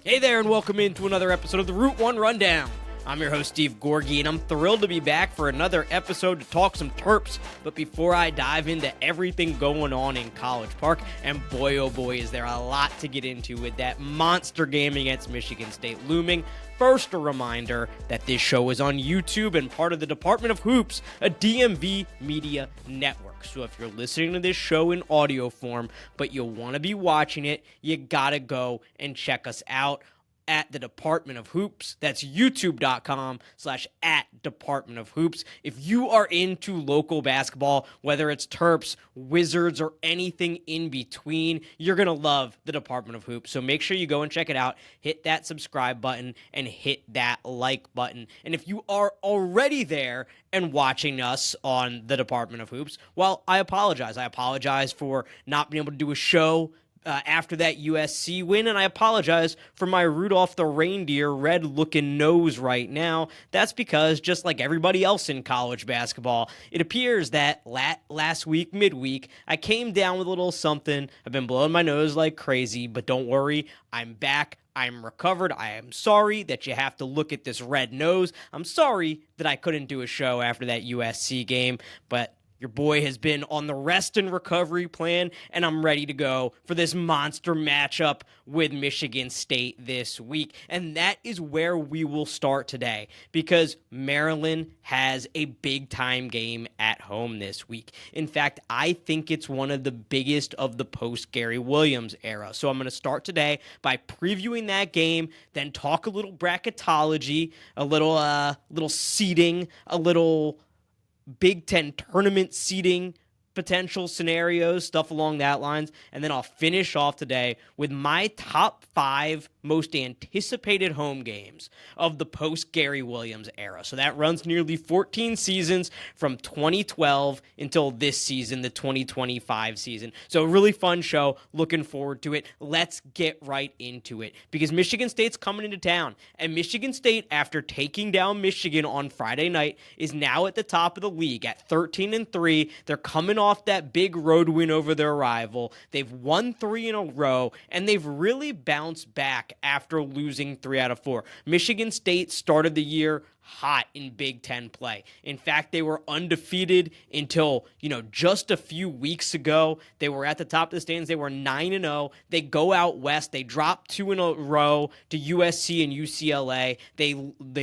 Hey there, and welcome into another episode of the Route 1 Rundown. I'm your host, Steve Gorgie, and I'm thrilled to be back for another episode to talk some Terps. But before I dive into everything going on in College Park, and boy oh boy is there a lot to get into with that monster game against Michigan State looming. First, a reminder that this show is on YouTube and part of the Department of Hoops, a DMV media network. So if you're listening to this show in audio form, but you want to be watching it, you gotta go and check us out at the Department of Hoops. That's youtube.com/at Department of Hoops. If you are into local basketball, whether it's Terps, Wizards, or anything in between, you're going to love the Department of Hoops. So make sure you go and check it out. Hit that subscribe button and hit that like button. And if you are already there and watching us on the Department of Hoops, well, I apologize. I apologize for not being able to do a show after that USC win, and I apologize for my Rudolph the Reindeer red-looking nose right now. That's because, just like everybody else in college basketball, it appears that last week, midweek, I came down with a little something. I've been blowing my nose like crazy, but don't worry, I'm back. I'm recovered. I am sorry that you have to look at this red nose. I'm sorry that I couldn't do a show after that USC game, but your boy has been on the rest and recovery plan, and I'm ready to go for this monster matchup with Michigan State this week. And that is where we will start today, because Maryland has a big-time game at home this week. In fact, I think it's one of the biggest of the post-Gary Williams era. So I'm going to start today by previewing that game, then talk a little bracketology, a little seeding, a little Big Ten tournament seeding potential scenarios, stuff along that lines, and then I'll finish off today with my top 5 most anticipated home games of the post-Gary Williams era. So that runs nearly 14 seasons from 2012 until this season, the 2025 season. So a really fun show. Looking forward to it. Let's get right into it, because Michigan State's coming into town, and Michigan State, after taking down Michigan on Friday night, is now at the top of the league at 13-3. They're coming off that big road win over their rival. They've won 3 in a row, and they've really bounced back after losing 3 out of 4. Michigan State started the year hot in Big Ten play. In fact, they were undefeated until, just a few weeks ago. They were at the top of the standings. They were 9-0. They go out west. They drop 2 in a row to USC and UCLA. They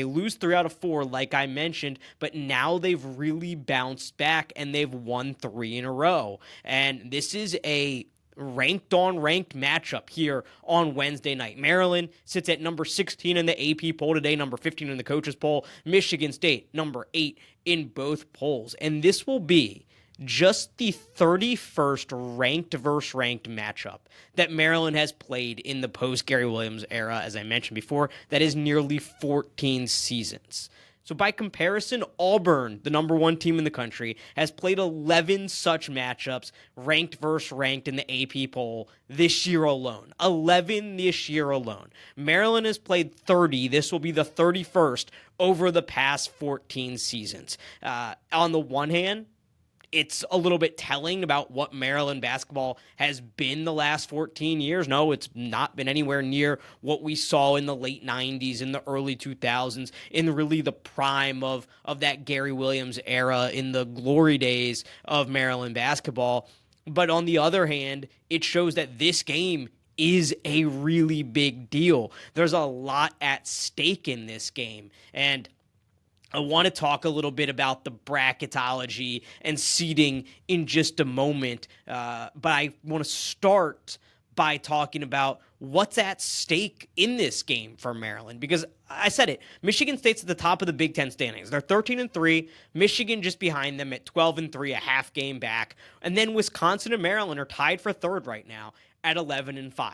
lose 3 out of 4, like I mentioned, but now they've really bounced back and they've won 3 in a row. And this is a ranked matchup here on Wednesday night. Maryland sits at number 16 in the AP poll today, number 15 in the coaches poll. Michigan State, number 8 in both polls. And this will be just the 31st ranked versus ranked matchup that Maryland has played in the post-Gary Williams era, as I mentioned before. That is nearly 14 seasons. So by comparison, Auburn, the number 1 team in the country, has played 11 such matchups, ranked versus ranked in the AP poll this year alone. 11 this year alone. Maryland has played 30. This will be the 31st over the past 14 seasons. On the one hand, it's a little bit telling about what Maryland basketball has been the last 14 years. No, it's not been anywhere near what we saw in the late 90s, in the early 2000s, in really the prime of that Gary Williams era, in the glory days of Maryland basketball. But on the other hand, it shows that this game is a really big deal. There's a lot at stake in this game, and I want to talk a little bit about the bracketology and seeding in just a moment, but I want to start by talking about what's at stake in this game for Maryland, because I said it, Michigan State's at the top of the Big Ten standings. They're 13-3, Michigan just behind them at 12-3, a half game back, and then Wisconsin and Maryland are tied for third right now at 11-5.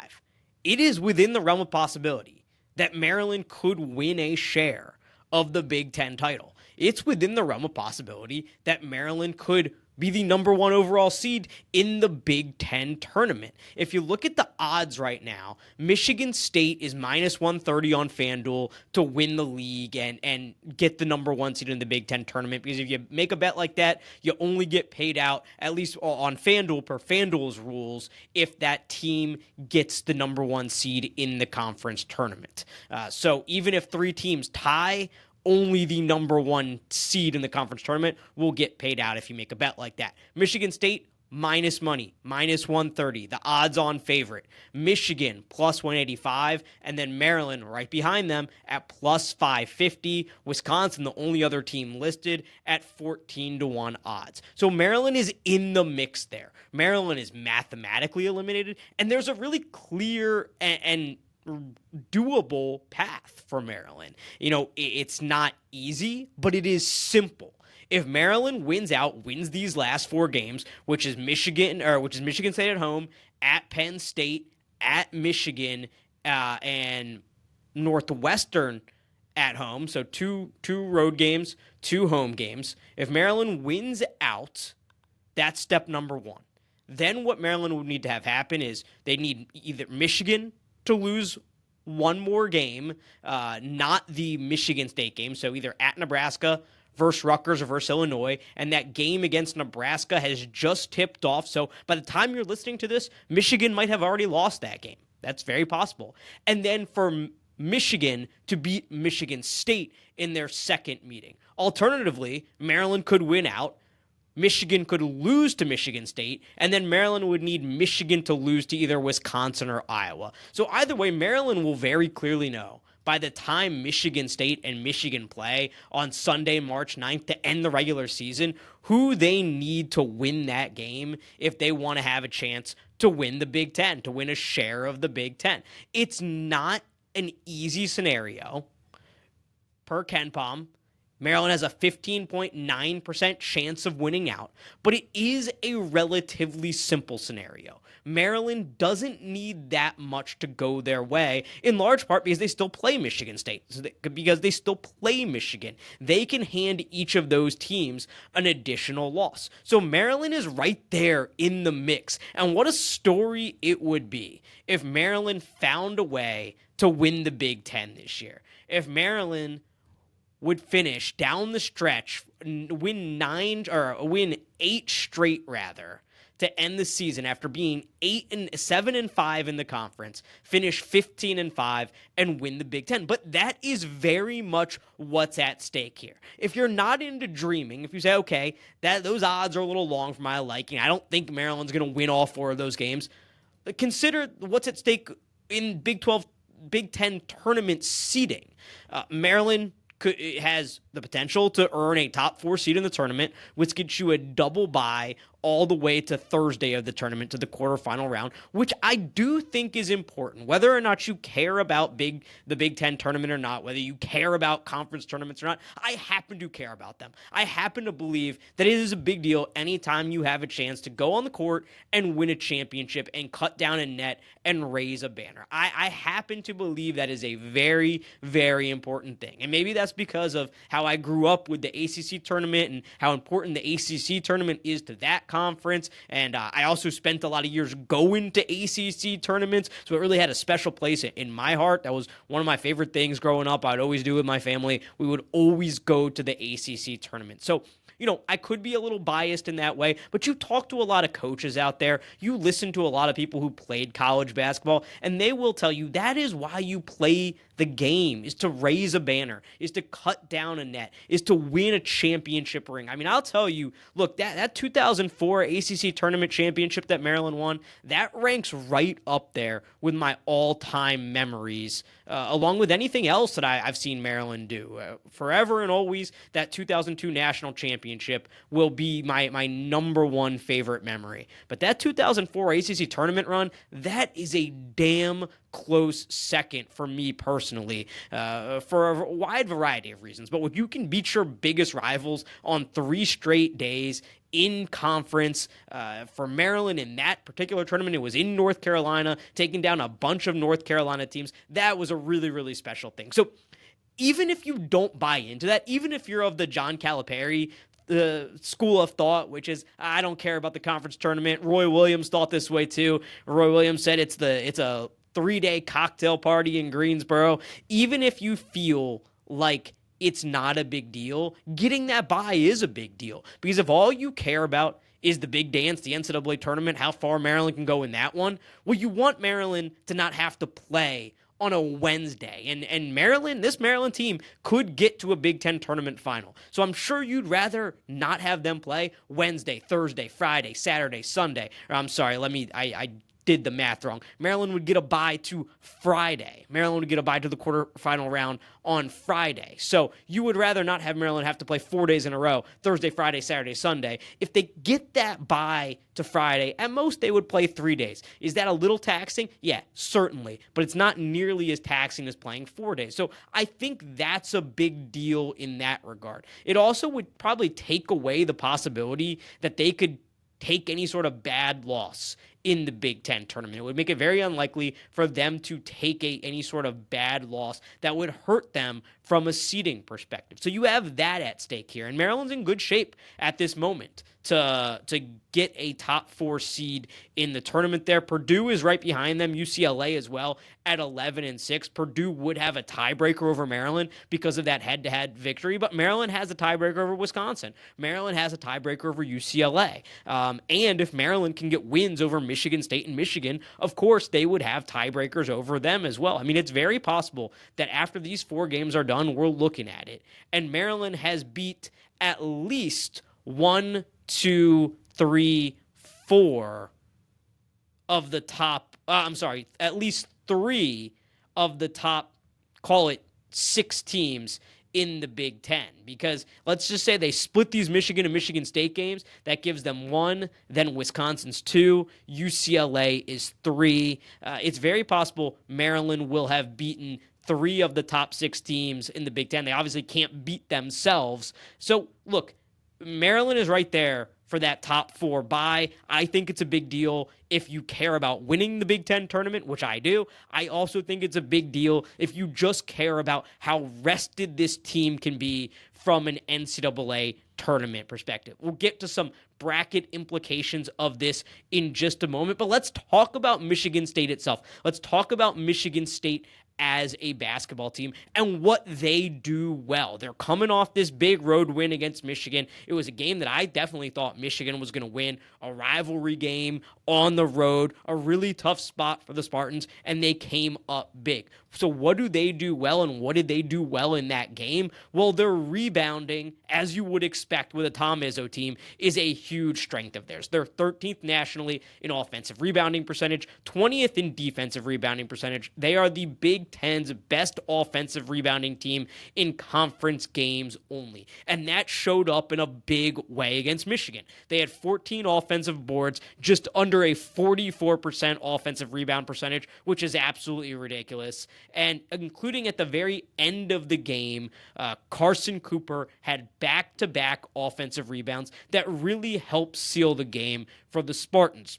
It is within the realm of possibility that Maryland could win a share of the Big Ten title. It's within the realm of possibility that Maryland could be the number one overall seed in the Big Ten tournament. If you look at the odds right now, Michigan State is minus 130 on FanDuel to win the league and get the number one seed in the Big Ten tournament, because if you make a bet like that, you only get paid out, at least on FanDuel, per FanDuel's rules, if that team gets the number one seed in the conference tournament. So even if three teams tie, only the number one seed in the conference tournament will get paid out if you make a bet like that. Michigan State, minus money, minus 130, the odds-on favorite. Michigan, plus 185, and then Maryland right behind them at plus 550. Wisconsin, the only other team listed, at 14-1 odds. So Maryland is in the mix there. Maryland is mathematically eliminated, and there's a really clear and doable path for Maryland. It's not easy, but it is simple. If Maryland wins these last four games, which is Michigan State at home, at Penn State, at Michigan, and Northwestern at home, so two road games, two home games. If Maryland wins out, that's step number one. Then what Maryland would need to have happen is they need either Michigan to lose one more game, not the Michigan State game, so either at Nebraska versus Rutgers or versus Illinois, and that game against Nebraska has just tipped off, so by the time you're listening to this, Michigan might have already lost that game. That's very possible. And then for Michigan to beat Michigan State in their second meeting. Alternatively, Maryland could win out, Michigan could lose to Michigan State, and then Maryland would need Michigan to lose to either Wisconsin or Iowa. So either way, Maryland will very clearly know by the time Michigan State and Michigan play on Sunday, March 9th to end the regular season, who they need to win that game if they want to have a chance to win the Big Ten, to win a share of the Big Ten. It's not an easy scenario. Per KenPom, Maryland has a 15.9% chance of winning out, but it is a relatively simple scenario. Maryland doesn't need that much to go their way, in large part because they still play Michigan State. Because they still play Michigan. They can hand each of those teams an additional loss. So Maryland is right there in the mix. And what a story it would be if Maryland found a way to win the Big Ten this year. If Maryland would finish down the stretch, win 8 straight to end the season after being 7-5 in the conference, finish 15-5 and win the Big Ten. But that is very much what's at stake here. If you're not into dreaming, if you say, okay, those odds are a little long for my liking, I don't think Maryland's going to win all 4 of those games, consider what's at stake in Big 12, Big Ten tournament seeding. Maryland has the potential to earn a top 4 seed in the tournament, which gets you a double bye all the way to Thursday of the tournament, to the quarterfinal round, which I do think is important. Whether or not you care about the Big Ten tournament or not, whether you care about conference tournaments or not, I happen to care about them. I happen to believe that it is a big deal anytime you have a chance to go on the court and win a championship and cut down a net and raise a banner. I happen to believe that is a very, very important thing. And maybe that's because of how I grew up with the ACC tournament and how important the ACC tournament is to that conference. And I also spent a lot of years going to ACC tournaments, so it really had a special place in my heart. That was one of my favorite things growing up. I'd always do with my family. We would always go to the ACC tournament. So I could be a little biased in that way, but you talk to a lot of coaches out there, you listen to a lot of people who played college basketball, and they will tell you that is why you play the game, is to raise a banner, is to cut down a net, is to win a championship ring. I mean, I'll tell you, look, that 2004 ACC tournament championship that Maryland won, that ranks right up there with my all-time memories, along with anything else that I've seen Maryland do. Forever and always, that 2002 national championship will be my number one favorite memory. But that 2004 ACC tournament run, that is a damn close second for me personally, for a wide variety of reasons. But when you can beat your biggest rivals on 3 straight days in conference, for Maryland in that particular tournament, it was in North Carolina, taking down a bunch of North Carolina teams. That was a really, really special thing. So even if you don't buy into that, even if you're of the John Calipari the school of thought, which is I don't care about the conference tournament. Roy Williams thought this way too. Roy Williams said it's a 3-day cocktail party in Greensboro. Even if you feel like it's not a big deal, getting that bye is a big deal. Because if all you care about is the big dance, the NCAA tournament, how far Maryland can go in that one, well, you want Maryland to not have to play on a Wednesday. And Maryland, this Maryland team could get to a Big Ten tournament final. So I'm sure you'd rather not have them play Wednesday, Thursday, Friday, Saturday, Sunday. Or I'm sorry, I did the math wrong. Maryland would get a bye to Friday. Maryland would get a bye to the quarterfinal round on Friday. So you would rather not have Maryland have to play 4 days in a row, Thursday, Friday, Saturday, Sunday. If they get that bye to Friday, at most they would play 3 days. Is that a little taxing? Yeah, certainly. But it's not nearly as taxing as playing 4 days. So I think that's a big deal in that regard. It also would probably take away the possibility that they could take any sort of bad loss in the Big Ten tournament. It would make it very unlikely for them to take any sort of bad loss that would hurt them from a seeding perspective. So you have that at stake here. And Maryland's in good shape at this moment to get a top 4 seed in the tournament there. Purdue is right behind them, UCLA as well at 11-6. Purdue would have a tiebreaker over Maryland because of that head-to-head victory, but Maryland has a tiebreaker over Wisconsin. Maryland has a tiebreaker over UCLA. And if Maryland can get wins over Michigan State and Michigan, of course, they would have tiebreakers over them as well. I mean, it's very possible that after these 4 games are done, we're looking at it. And Maryland has beat at least 1, 2, 3, 4 of the top, at least 3 of the top, call it 6 teams in the Big Ten. Because let's just say they split these Michigan and Michigan State games. That gives them 1, then Wisconsin's 2, UCLA is 3. It's very possible Maryland will have beaten 3 of the top 6 teams in the Big Ten. They obviously can't beat themselves. So, look, Maryland is right there for that top 4 bye. I think it's a big deal if you care about winning the Big Ten tournament, which I do. I also think it's a big deal if you just care about how rested this team can be from an NCAA tournament perspective. We'll get to some bracket implications of this in just a moment, but let's talk about Michigan State itself. Let's talk about Michigan State as a basketball team and what they do well. They're coming off this big road win against Michigan. It was a game that I definitely thought Michigan was going to win, a rivalry game on the road, a really tough spot for the Spartans, and they came up big. So what do they do well, and what did they do well in that game? Well, their rebounding, as you would expect with a Tom Izzo team, is a huge strength of theirs. They're 13th nationally in offensive rebounding percentage, 20th in defensive rebounding percentage. They are the Big Ten's best offensive rebounding team in conference games only. And that showed up in a big way against Michigan. They had 14 offensive boards, just under a 44% offensive rebound percentage, which is absolutely ridiculous. And including at the very end of the game, Carson Cooper had back-to-back offensive rebounds that really helped seal the game for the Spartans.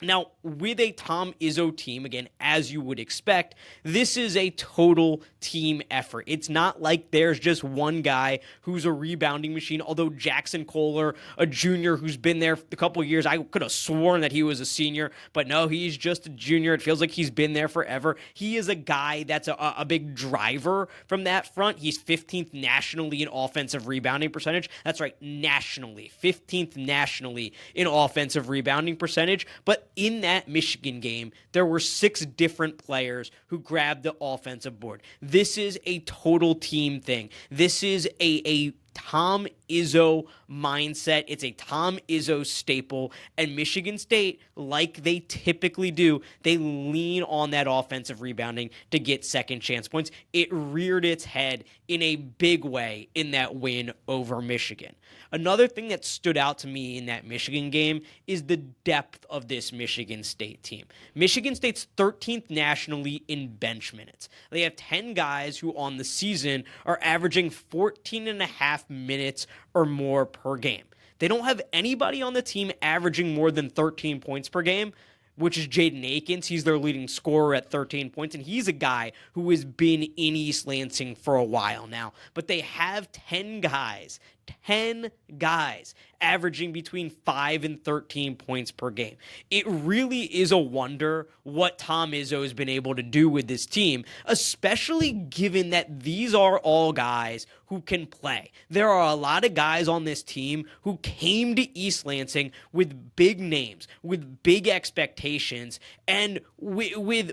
Now, with a Tom Izzo team, again, as you would expect, this is a total team effort. It's not like there's just one guy who's a rebounding machine, although Jackson Kohler, a junior who's been there a couple of years, I could have sworn that he was a senior, but no, he's just a junior. It feels like he's been there forever. He is a guy that's a big driver from that front. He's 15th nationally in offensive rebounding percentage. That's right, nationally. 15th nationally in offensive rebounding percentage, but in that Michigan game, there were 6 different players who grabbed the offensive board. This is a total team thing. This is a Tom Izzo mindset. It's a Tom Izzo staple. And Michigan State, like they typically do, they lean on that offensive rebounding to get second chance points. It reared its head in a big way in that win over Michigan. Another thing that stood out to me in that Michigan game is the depth of this Michigan State team. Michigan State's 13th nationally in bench minutes. They have 10 guys who on the season are averaging 14 and a half minutes or more per game. They don't have anybody on the team averaging more than 13 points per game, which is Jaden Akins. He's their leading scorer at 13 points, and he's a guy who has been in East Lansing for a while now. But they have 10 guys 10 guys averaging between 5 and 13 points per game. It really is a wonder what Tom Izzo has been able to do with this team, especially given that these are all guys who can play. There are a lot of guys on this team who came to East Lansing with big names, with big expectations, and with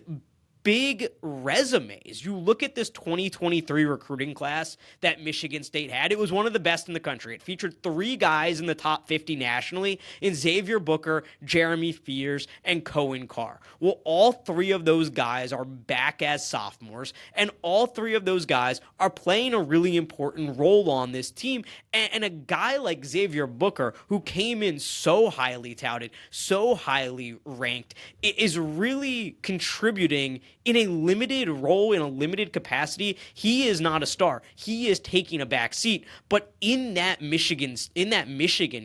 big resumes. You look at this 2023 recruiting class that Michigan State had. It was one of the best in the country. It featured 3 guys in the top 50 nationally in Xavier Booker, Jeremy Fears, and Cohen Carr. Well, all 3 of those guys are back as sophomores, and all 3 of those guys are playing a really important role on this team. And a guy like Xavier Booker, who came in so highly touted, so highly ranked, is really contributing in a limited role, in a limited capacity. He is not a star. He is taking a back seat. But in that Michigan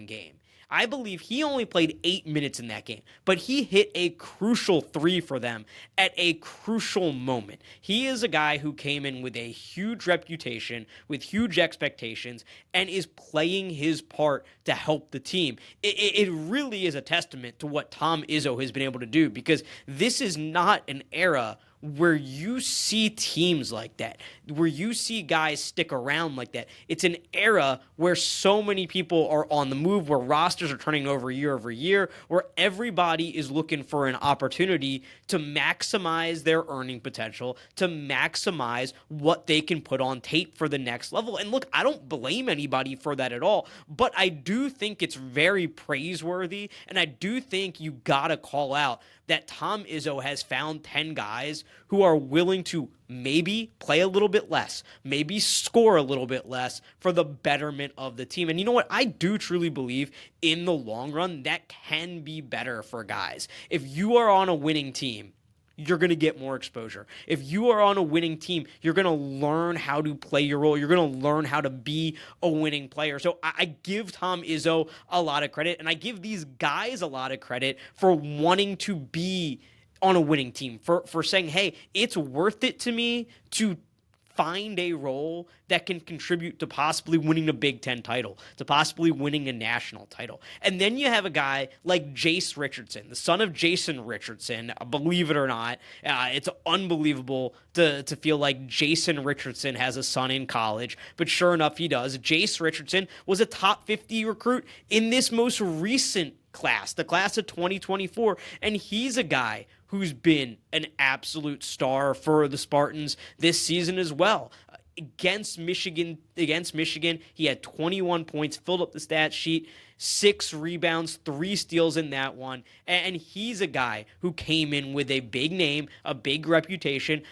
game, I believe he only played 8 minutes in that game, but he hit a crucial 3 for them at a crucial moment. He is a guy who came in with a huge reputation, with huge expectations, and is playing his part to help the team. It really is a testament to what Tom Izzo has been able to do, because this is not an era where you see teams like that, where you see guys stick around like that. It's an era where so many people are on the move, where rosters are turning over year, where everybody is looking for an opportunity to maximize their earning potential, to maximize what they can put on tape for the next level. And look, I don't blame anybody for that at all, but I do think it's very praiseworthy, and I do think you gotta call out that Tom Izzo has found 10 guys who are willing to maybe play a little bit less, maybe score a little bit less for the betterment of the team. And you know what? I do truly believe in the long run that can be better for guys. If you are on a winning team, you're going to get more exposure. If you are on a winning team, you're going to learn how to play your role. You're going to learn how to be a winning player. So I give Tom Izzo a lot of credit, and I give these guys a lot of credit for wanting to be on a winning team, for saying, hey, it's worth it to me to find a role that can contribute to possibly winning a Big Ten title, to possibly winning a national title. And then you have a guy like Jace Richardson, the son of Jason Richardson. Believe it or not, it's unbelievable to feel like Jason Richardson has a son in college, but sure enough, he does. Jace Richardson was a top 50 recruit in this most recent class, the class of 2024, and he's a guy who's been an absolute star for the Spartans this season as well. Against Michigan, he had 21 points, filled up the stat sheet, 6 rebounds, 3 steals in that one, and he's a guy who came in with a big name, a big reputation,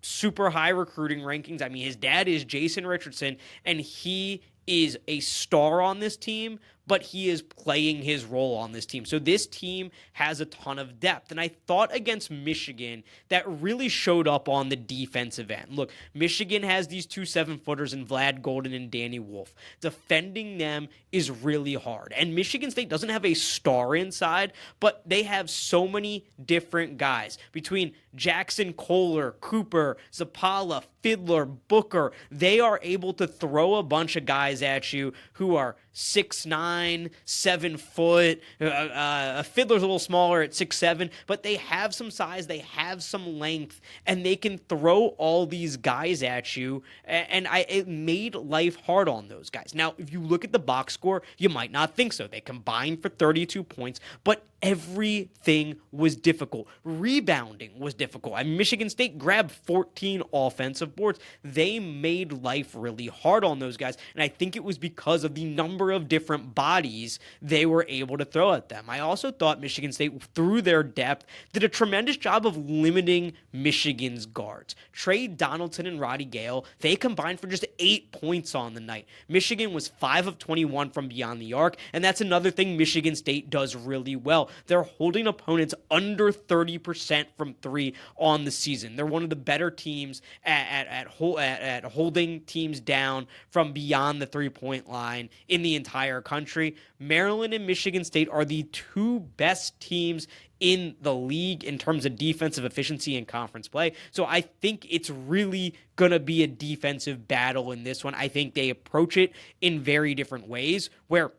super high recruiting rankings. I mean, his dad is Jason Richardson, and he is a star on this team, but he is playing his role on this team. So this team has a ton of depth. And I thought against Michigan, that really showed up on the defensive end. Look, Michigan has these 2 7-footers in Vlad Golden and Danny Wolf. Defending them is really hard. And Michigan State doesn't have a star inside, but they have so many different guys. Between Jackson Kohler, Cooper, Zapala, Fiddler, Booker, they are able to throw a bunch of guys at you who are 6'9", 7 foot. Fiddler's a little smaller at 6'7", but they have some size, they have some length, and they can throw all these guys at you. And it made life hard on those guys. Now, if you look at the box score, you might not think so. They combined for 32 points, but everything was difficult. Rebounding was difficult. I mean, Michigan State grabbed 14 offensive boards. They made life really hard on those guys, and I think it was because of the number of different bodies they were able to throw at them. I also thought Michigan State, through their depth, did a tremendous job of limiting Michigan's guards. Trey Donaldson and Roddy Gale, they combined for just 8 points on the night. Michigan was 5 of 21 from beyond the arc, and that's another thing Michigan State does really well. They're holding opponents under 30% from three on the season. They're one of the better teams at holding teams down from beyond the three-point line in the entire country. Maryland and Michigan State are the two best teams in the league in terms of defensive efficiency and conference play. So I think it's really going to be a defensive battle in this one. I think they approach it in very different ways, where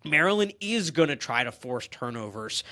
Maryland is going to try to force turnovers.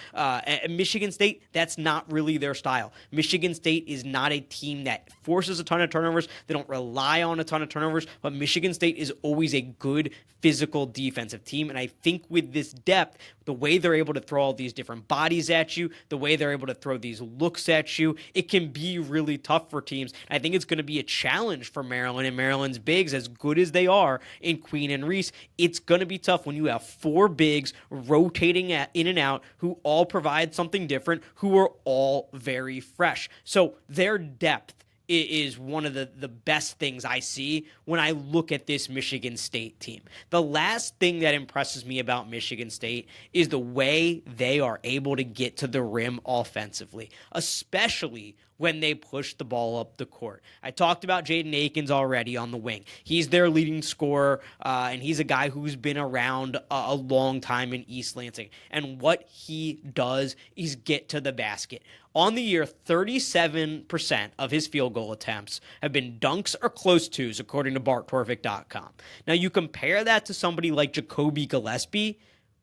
Michigan State, that's not really their style. Michigan State is not a team that forces a ton of turnovers. They don't rely on a ton of turnovers, but Michigan State is always a good physical defensive team. And I think with this depth, the way they're able to throw all these different bodies at you, the way they're able to throw these looks at you, it can be really tough for teams. I think it's going to be a challenge for Maryland and Maryland's bigs, as good as they are in Queen and Reese. It's going to be tough when you have four bigs rotating in and out who all provide something different, who are all very fresh. So their depth is one of the best things I see when I look at this Michigan State team. The last thing that impresses me about Michigan State is the way they are able to get to the rim offensively, especially when they push the ball up the court. I talked about Jaden Akins already on the wing. He's their leading scorer, and he's a guy who's been around a long time in East Lansing. And what he does is get to the basket. On the year, 37% of his field goal attempts have been dunks or close tos, according to BartTorvik.com. Now, you compare that to somebody like Jacoby Gillespie,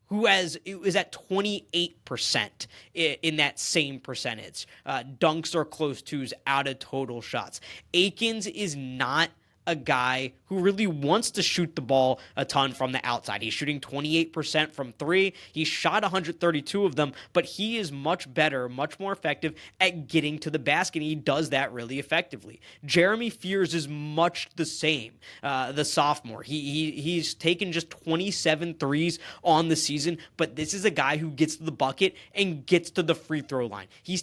who is at 28% in that same percentage. Dunks or close twos out of total shots. Akins is not a guy who really wants to shoot the ball a ton from the outside. He's shooting 28% from three. He shot 132 of them, but he is much better, much more effective at getting to the basket. He does that really effectively. Jeremy Fears is much the same, the sophomore. He's taken just 27 threes on the season, but this is a guy who gets to the bucket and gets to the free throw line. He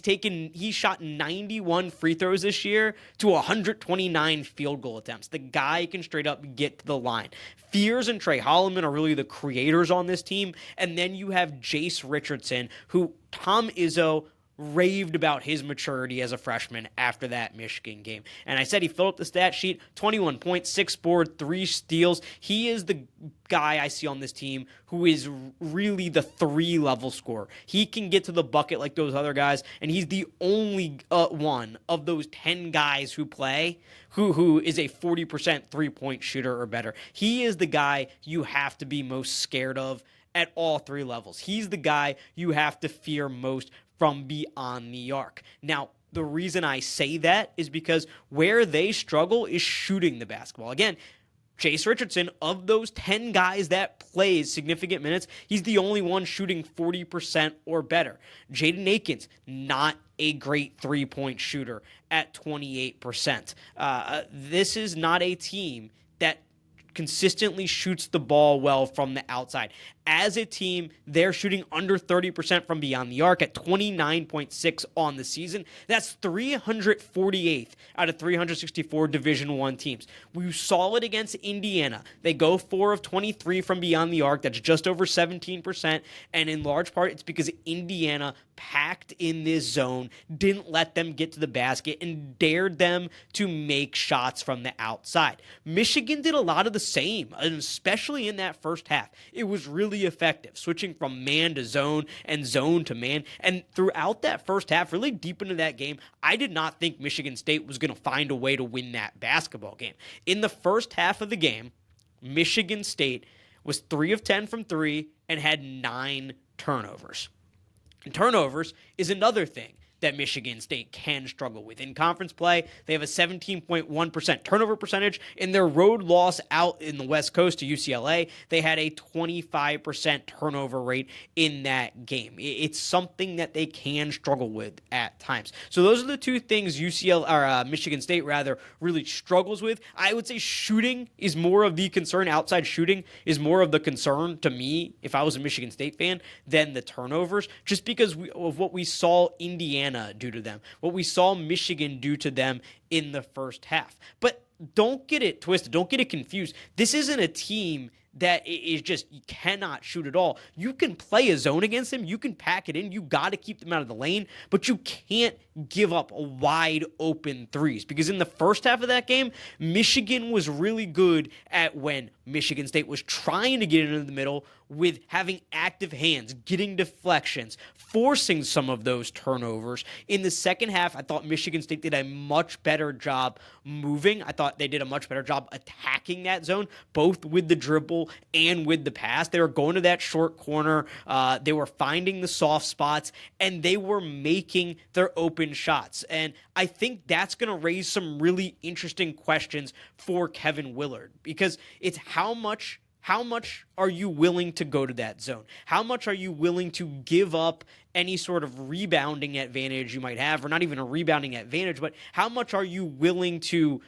shot 91 free throws this year to 129 field goal attempts. The guy can straight up get to the line. Fears and Trey Holloman are really the creators on this team. And then you have Jace Richardson, who Tom Izzo raved about his maturity as a freshman after that Michigan game. And I said he filled up the stat sheet, 21 points, 6 boards, 3 steals. He is the guy I see on this team who is really the 3-level scorer. He can get to the bucket like those other guys, and he's the only one of those 10 guys who play who is a 40% three-point shooter or better. He is the guy you have to be most scared of at all 3 levels. He's the guy you have to fear most from beyond the arc. Now, the reason I say that is because where they struggle is shooting the basketball. Again, Jace Richardson, of those 10 guys that plays significant minutes, he's the only one shooting 40% or better. Jaden Akins, not a great three-point shooter at 28%. This is not a team that consistently shoots the ball well from the outside. As a team, they're shooting under 30% from beyond the arc at 29.6 on the season. That's 348th out of 364 Division I teams. We saw it against Indiana. They go 4 of 23 from beyond the arc. That's just over 17%. And in large part, it's because Indiana packed in this zone, didn't let them get to the basket, and dared them to make shots from the outside. Michigan did a lot of the same, and especially in that first half. It was really effective, switching from man to zone and zone to man. And throughout that first half, really deep into that game, I did not think Michigan State was going to find a way to win that basketball game. In the first half of the game, Michigan State was 3 of 10 from 3 and had 9 turnovers. And turnovers is another thing that Michigan State can struggle with. In conference play, they have a 17.1% turnover percentage. In their road loss out in the West Coast to UCLA, they had a 25% turnover rate in that game. It's something that they can struggle with at times. So those are the two things Michigan State really struggles with. I would say shooting is more of the concern. Outside shooting is more of the concern to me, if I was a Michigan State fan, than the turnovers, just because of what we saw Indiana do to them, what we saw Michigan do to them in the first half. But don't get it twisted. Don't get it confused. This isn't a team that is just, you cannot shoot at all. You can play a zone against them. You can pack it in. You got to keep them out of the lane, but you can't give up wide open threes, because in the first half of that game, Michigan was really good at, when Michigan State was trying to get into the middle, with having active hands, getting deflections, forcing some of those turnovers. In the second half, I thought Michigan State did a much better job moving. I thought they did a much better job attacking that zone, both with the dribble and with the pass. They were going to that short corner. They were finding the soft spots, and they were making their open shots. And I think that's going to raise some really interesting questions for Kevin Willard, because it's how much are you willing to go to that zone? How much are you willing to give up any sort of rebounding advantage you might have, or not even a rebounding advantage, but how much are you willing to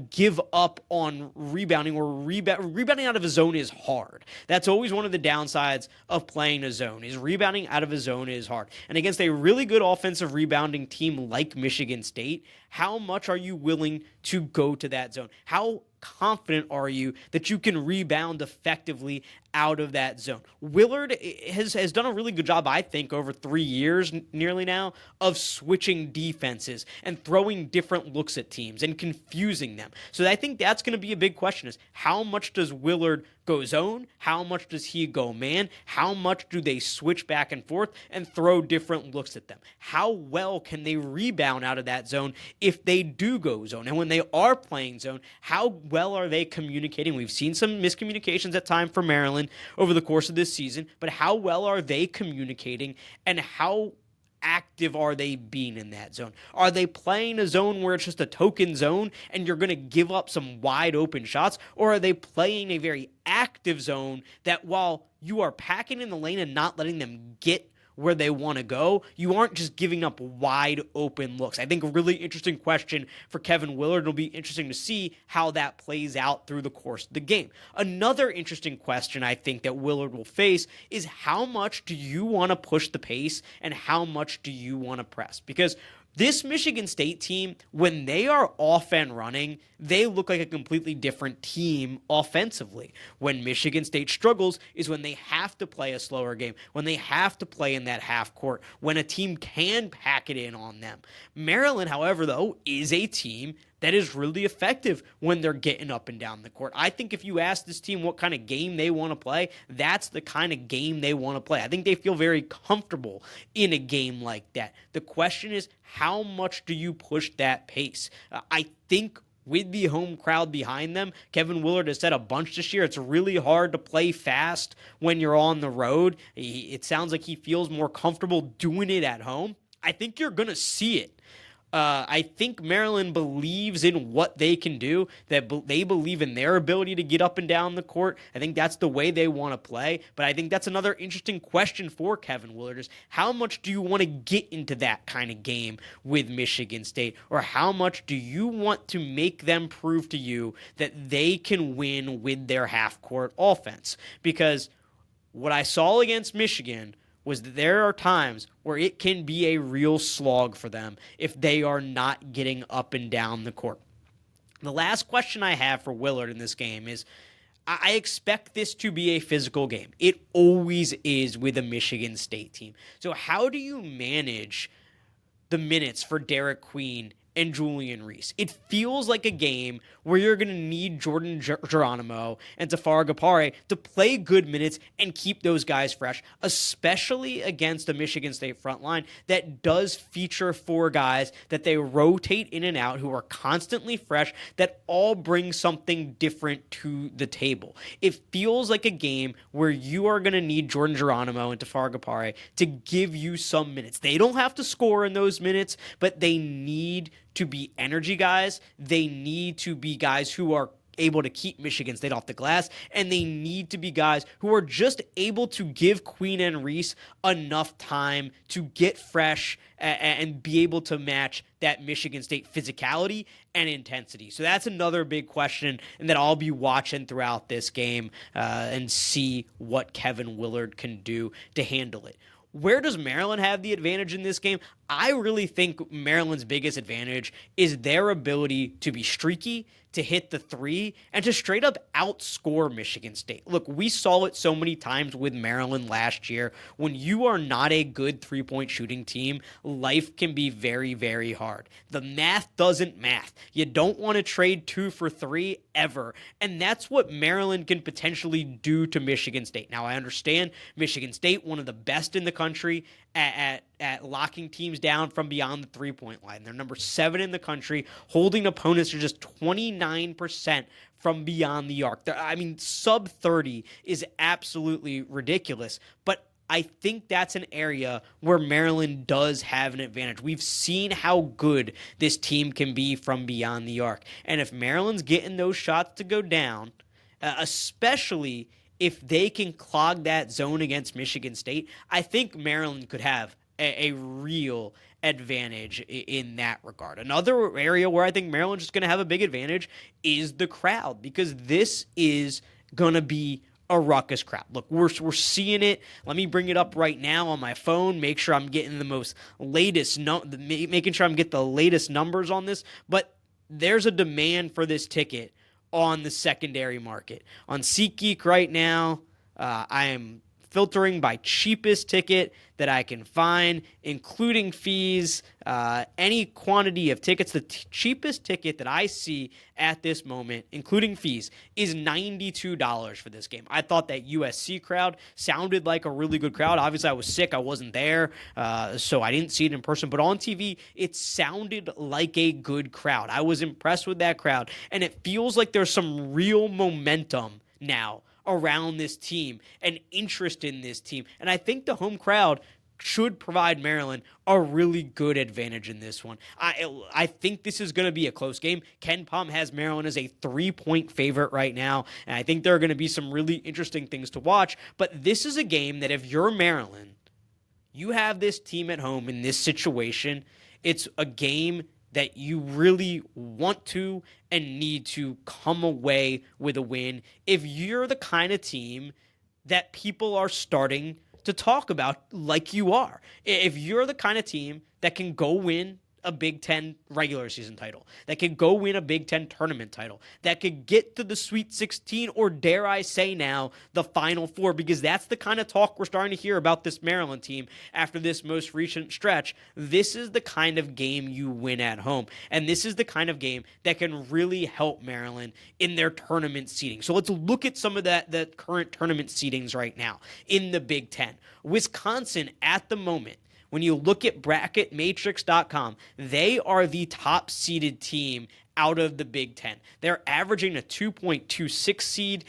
give up on rebounding, or rebounding out of a zone is hard. That's always one of the downsides of playing a zone, is rebounding out of a zone is hard. And against a really good offensive rebounding team like Michigan State, how much are you willing to go to that zone? How confident are you that you can rebound effectively out of that zone? Willard has done a really good job, I think, over 3 years nearly now, of switching defenses and throwing different looks at teams and confusing them. So I think that's going to be a big question, is how much does Willard go zone? How much does he go man? How much do they switch back and forth and throw different looks at them? How well can they rebound out of that zone if they do go zone? And when they are playing zone, how well are they communicating? We've seen some miscommunications at times for Maryland over the course of this season, but how well are they communicating, and how active are they being in that zone? Are they playing a zone where it's just a token zone and you're going to give up some wide open shots? Or are they playing a very active zone that, while you are packing in the lane and not letting them get where they want to go, you aren't just giving up wide open looks? I think a really interesting question for Kevin Willard. It'll be interesting to see how that plays out through the course of the game. Another interesting question I think that Willard will face is, how much do you want to push the pace and how much do you want to press? Because this Michigan State team, when they are off and running, they look like a completely different team offensively. When Michigan State struggles is when they have to play a slower game, when they have to play in that half court, when a team can pack it in on them. Maryland, however, though, is a team that is really effective when they're getting up and down the court. I think if you ask this team what kind of game they want to play, that's the kind of game they want to play. I think they feel very comfortable in a game like that. The question is, how much do you push that pace? I think with the home crowd behind them, Kevin Willard has said a bunch this year, it's really hard to play fast when you're on the road. It sounds like he feels more comfortable doing it at home. I think you're going to see it. I think Maryland believes in what they can do, that they believe in their ability to get up and down the court. I think that's the way they want to play. But I think that's another interesting question for Kevin Willard, is how much do you want to get into that kind of game with Michigan State? Or how much do you want to make them prove to you that they can win with their half-court offense? Because what I saw against Michigan was that there are times where it can be a real slog for them if they are not getting up and down the court. The last question I have for Willard in this game is, I expect this to be a physical game. It always is with a Michigan State team. So how do you manage the minutes for Derek Queen and Julian Reese? It feels like a game where you're going to need Jordan Geronimo and Tafara Gapare to play good minutes and keep those guys fresh, especially against a Michigan State front line that does feature four guys that they rotate in and out, who are constantly fresh, that all bring something different to the table. It feels like a game where you are going to need Jordan Geronimo and Tafara Gapare to give you some minutes. They don't have to score in those minutes, but they need to be energy guys. They need to be guys who are able to keep Michigan State off the glass, and they need to be guys who are just able to give Queen and Reese enough time to get fresh and be able to match that Michigan State physicality and intensity. So that's another big question, and that I'll be watching throughout this game and see what Kevin Willard can do to handle it. Where does Maryland have the advantage in this game? I really think Maryland's biggest advantage is their ability to be streaky, to hit the three, and to straight up outscore Michigan State. Look, we saw it so many times with Maryland last year. When you are not a good three-point shooting team, life can be very, very hard. The math doesn't math. You don't want to trade 2 for 3 ever. And that's what Maryland can potentially do to Michigan State. Now, I understand Michigan State, one of the best in the country at locking teams down from beyond the three-point line. They're number 7 in the country, holding opponents to just 29% from beyond the arc. Sub 30 is absolutely ridiculous, but I think that's an area where Maryland does have an advantage. We've seen how good this team can be from beyond the arc. And if Maryland's getting those shots to go down, especially if they can clog that zone against Michigan State, I think Maryland could have a real advantage in that regard. Another area where I think Maryland's just going to have a big advantage is the crowd, because this is going to be a ruckus crowd. Look, we're seeing it. Let me bring it up right now on my phone. Make sure I'm getting making sure I'm getting the latest numbers on this. But there's a demand for this ticket on the secondary market. On SeatGeek right now, I am filtering by cheapest ticket that I can find, including fees, any quantity of tickets. The cheapest ticket that I see at this moment, including fees, is $92 for this game. I thought that USC crowd sounded like a really good crowd. Obviously, I was sick. I wasn't there, so I didn't see it in person. But on TV, it sounded like a good crowd. I was impressed with that crowd, and it feels like there's some real momentum now around this team and interest in this team. And I think the home crowd should provide Maryland a really good advantage in this one. I think this is going to be a close game. Ken Pom has Maryland as a 3-point favorite right now, and I think there are going to be some really interesting things to watch. But this is a game that if you're Maryland, you have this team at home in this situation, it's a game that you really want to and need to come away with a win if you're the kind of team that people are starting to talk about like you are. If you're the kind of team that can go win a Big Ten regular season title, that could go win a Big Ten tournament title, that could get to the Sweet 16, or dare I say now, the Final Four, because that's the kind of talk we're starting to hear about this Maryland team after this most recent stretch. This is the kind of game you win at home, and this is the kind of game that can really help Maryland in their tournament seeding. So let's look at some of the current tournament seedings right now in the Big Ten. Wisconsin at the moment, when you look at bracketmatrix.com, they are the top seeded team out of the Big Ten. They're averaging a 2.26 seed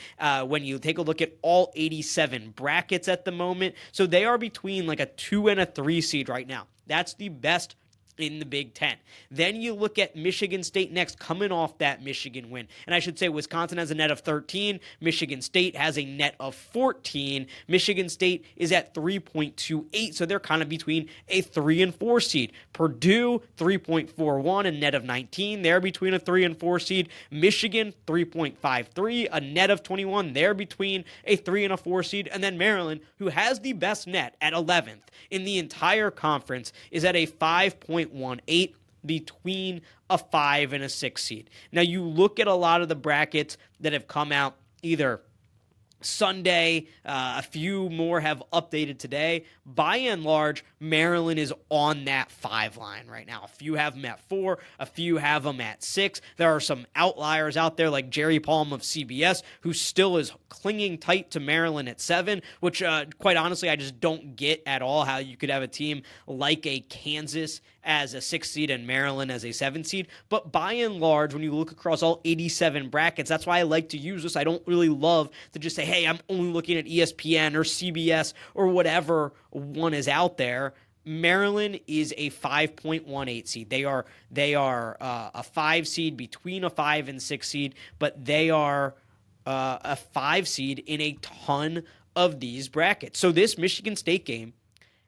when you take a look at all 87 brackets at the moment. So they are between like a 2 and a 3 seed right now. That's the best in the Big Ten. Then you look at Michigan State next, coming off that Michigan win. And I should say Wisconsin has a net of 13. Michigan State has a net of 14. Michigan State is at 3.28, so they're kind of between a 3 and 4 seed. Purdue, 3.41, a net of 19. They're between a 3 and 4 seed. Michigan, 3.53, a net of 21. They're between a 3 and a 4 seed. And then Maryland, who has the best net at 11th in the entire conference, is at a 5.18, between a 5 and a 6 seed. Now, you look at a lot of the brackets that have come out either Sunday, a few more have updated today. By and large, Maryland is on that 5 line right now. A few have them at 4, a few have them at 6. There are some outliers out there like Jerry Palm of CBS, who still is clinging tight to Maryland at 7, which quite honestly, I just don't get at all how you could have a team like a Kansas as a 6 seed and Maryland as a 7 seed. But by and large, when you look across all 87 brackets, that's why I like to use this. I don't really love to just say, hey, I'm only looking at ESPN or CBS or whatever one is out there. Maryland is a 5.18 seed. They are a 5 seed between a 5 and 6 seed, but they are a 5 seed in a ton of these brackets. So this Michigan State game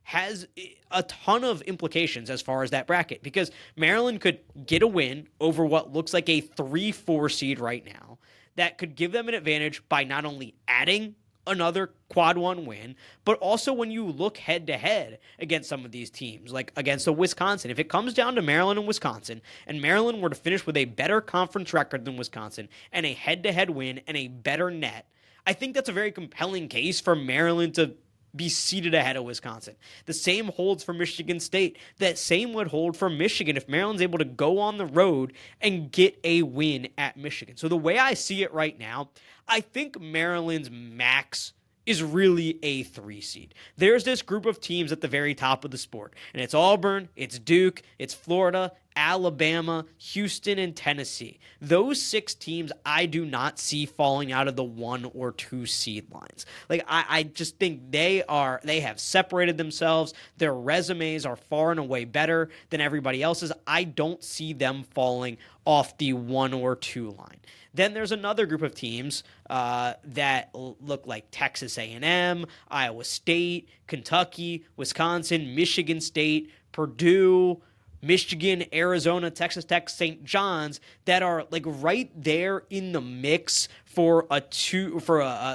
has a ton of implications as far as that bracket, because Maryland could get a win over what looks like a 3-4 seed right now that could give them an advantage by not only adding another quad one win, but also when you look head to head against some of these teams, like against a Wisconsin, if it comes down to Maryland and Wisconsin, and Maryland were to finish with a better conference record than Wisconsin and a head to head win and a better net, I think that's a very compelling case for Maryland to be seated ahead of Wisconsin. The same holds for Michigan State. That same would hold for Michigan if Maryland's able to go on the road and get a win at Michigan. So the way I see it right now, I think Maryland's max is really a 3 seed. There's this group of teams at the very top of the sport, and it's Auburn, it's Duke, it's Florida, Alabama, Houston, and Tennessee. Those 6 teams I do not see falling out of the 1 or 2 seed lines. Like I just think they have separated themselves. Their resumes are far and away better than everybody else's. I don't see them falling off the 1 or 2 line. Then there's another group of teams that look like Texas A&M, Iowa State, Kentucky, Wisconsin, Michigan State, Purdue, Michigan, Arizona, Texas Tech, St. John's, that are like right there in the mix for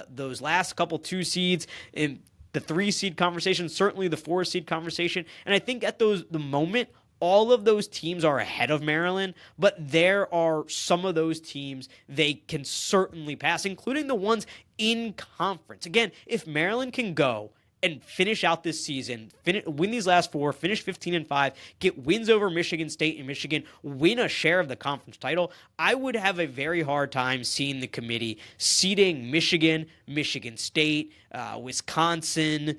those last couple 2 seeds in the 3 seed conversation, certainly the 4 seed conversation. And I think at the moment, all of those teams are ahead of Maryland, but there are some of those teams they can certainly pass, including the ones in conference. Again, if Maryland can go and finish out this season, win these last 4, finish 15-5, get wins over Michigan State and Michigan, win a share of the conference title, I would have a very hard time seeing the committee seeding Michigan, Michigan State, Wisconsin,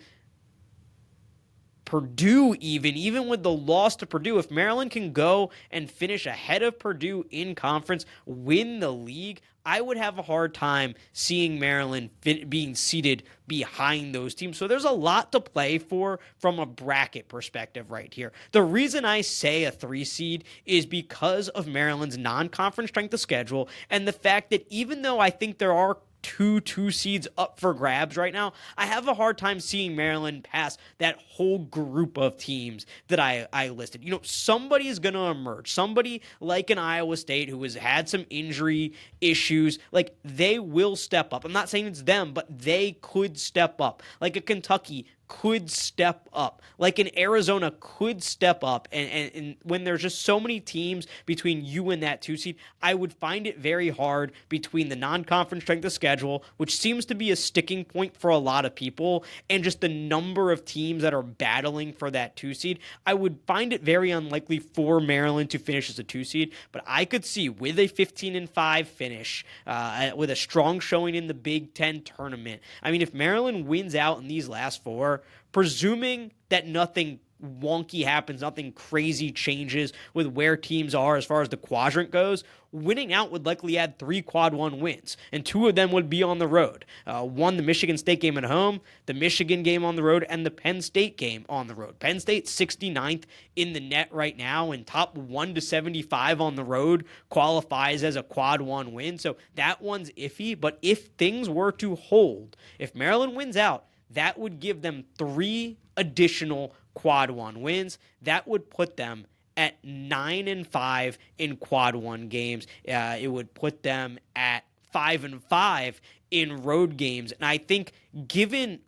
Purdue, even with the loss to Purdue. If Maryland can go and finish ahead of Purdue in conference, win the league, I would have a hard time seeing Maryland being seated behind those teams. So there's a lot to play for from a bracket perspective right here. The reason I say a 3 seed is because of Maryland's non-conference strength of schedule and the fact that even though I think there are 2 seeds up for grabs right now, I have a hard time seeing Maryland pass that whole group of teams that I listed. Somebody is going to emerge. Somebody like an Iowa State who has had some injury issues, like they will step up. I'm not saying it's them, but they could step up. Like a Kentucky could step up, like an Arizona could step up, and when there's just so many teams between you and that 2 seed, I would find it very hard between the non-conference strength of schedule, which seems to be a sticking point for a lot of people, and just the number of teams that are battling for that 2 seed. I would find it very unlikely for Maryland to finish as a 2 seed, but I could see with a 15-5 finish, with a strong showing in the Big Ten tournament. I mean, if Maryland wins out in these last 4, presuming that nothing wonky happens, nothing crazy changes with where teams are as far as the quadrant goes, winning out would likely add 3 quad 1 wins, and 2 of them would be on the road. One, the Michigan State game at home, the Michigan game on the road, and the Penn State game on the road. Penn State 69th in the net right now, and top 1 to 75 on the road qualifies as a quad 1 win, so that one's iffy. But if things were to hold, if Maryland wins out, that would give them 3 additional quad 1 wins. That would put them at 9-5 in quad 1 games. It would put them at 5-5 in road games. And I think given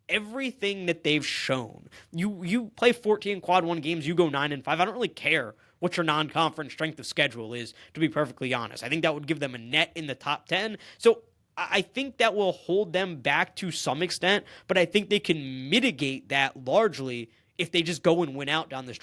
everything that they've shown, you play 14 quad 1 games, you go 9-5. I don't really care what your non-conference strength of schedule is, to be perfectly honest. I think that would give them a net in the top 10. So I think that will hold them back to some extent, but I think they can mitigate that largely if they just go and win out down the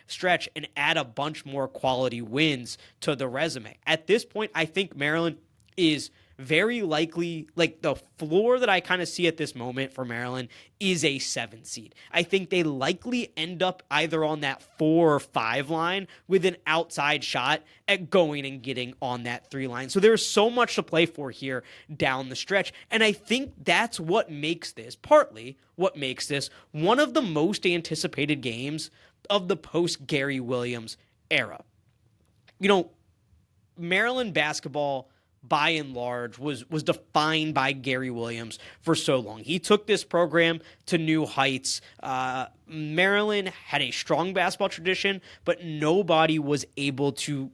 stretch and add a bunch more quality wins to the resume. At this point, I think Maryland is very likely, like the floor that I kind of see at this moment for Maryland is a 7 seed. I think they likely end up either on that 4 or 5 line with an outside shot at going and getting on that 3 line. So there's so much to play for here down the stretch. And I think that's what makes this, partly what makes this one of the most anticipated games of the post-Gary Williams era. Maryland basketball, by and large, was defined by Gary Williams for so long. He took this program to new heights. Maryland had a strong basketball tradition, but nobody was able to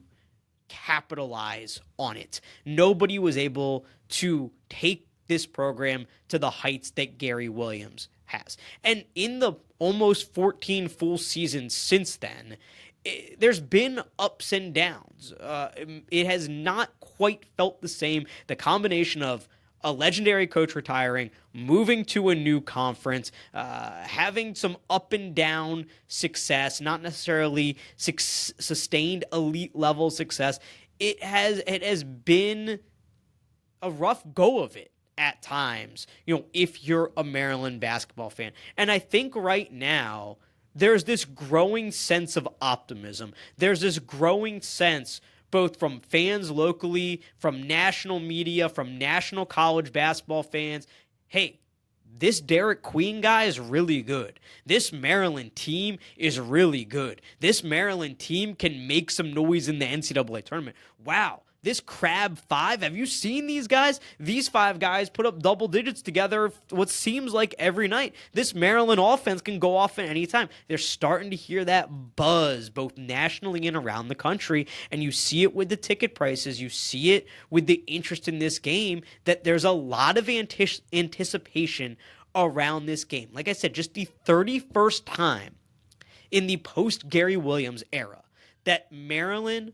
capitalize on it. Nobody was able to take this program to the heights that Gary Williams has. And in the almost 14 full seasons since then, there's been ups and downs. It has not quite felt the same. The combination of a legendary coach retiring, moving to a new conference, having some up and down success, not necessarily sustained elite level success. It has been a rough go of it at times, if you're a Maryland basketball fan. And I think right now there's this growing sense of optimism. There's this growing sense both from fans locally, from national media, from national college basketball fans. Hey, this Derek Queen guy is really good. This Maryland team is really good. This Maryland team can make some noise in the NCAA tournament. Wow. This Crab 5, have you seen these guys? These 5 guys put up double digits together what seems like every night. This Maryland offense can go off at any time. They're starting to hear that buzz both nationally and around the country, and you see it with the ticket prices. You see it with the interest in this game, that there's a lot of anticipation around this game. Like I said, just the 31st time in the post-Gary Williams era that Maryland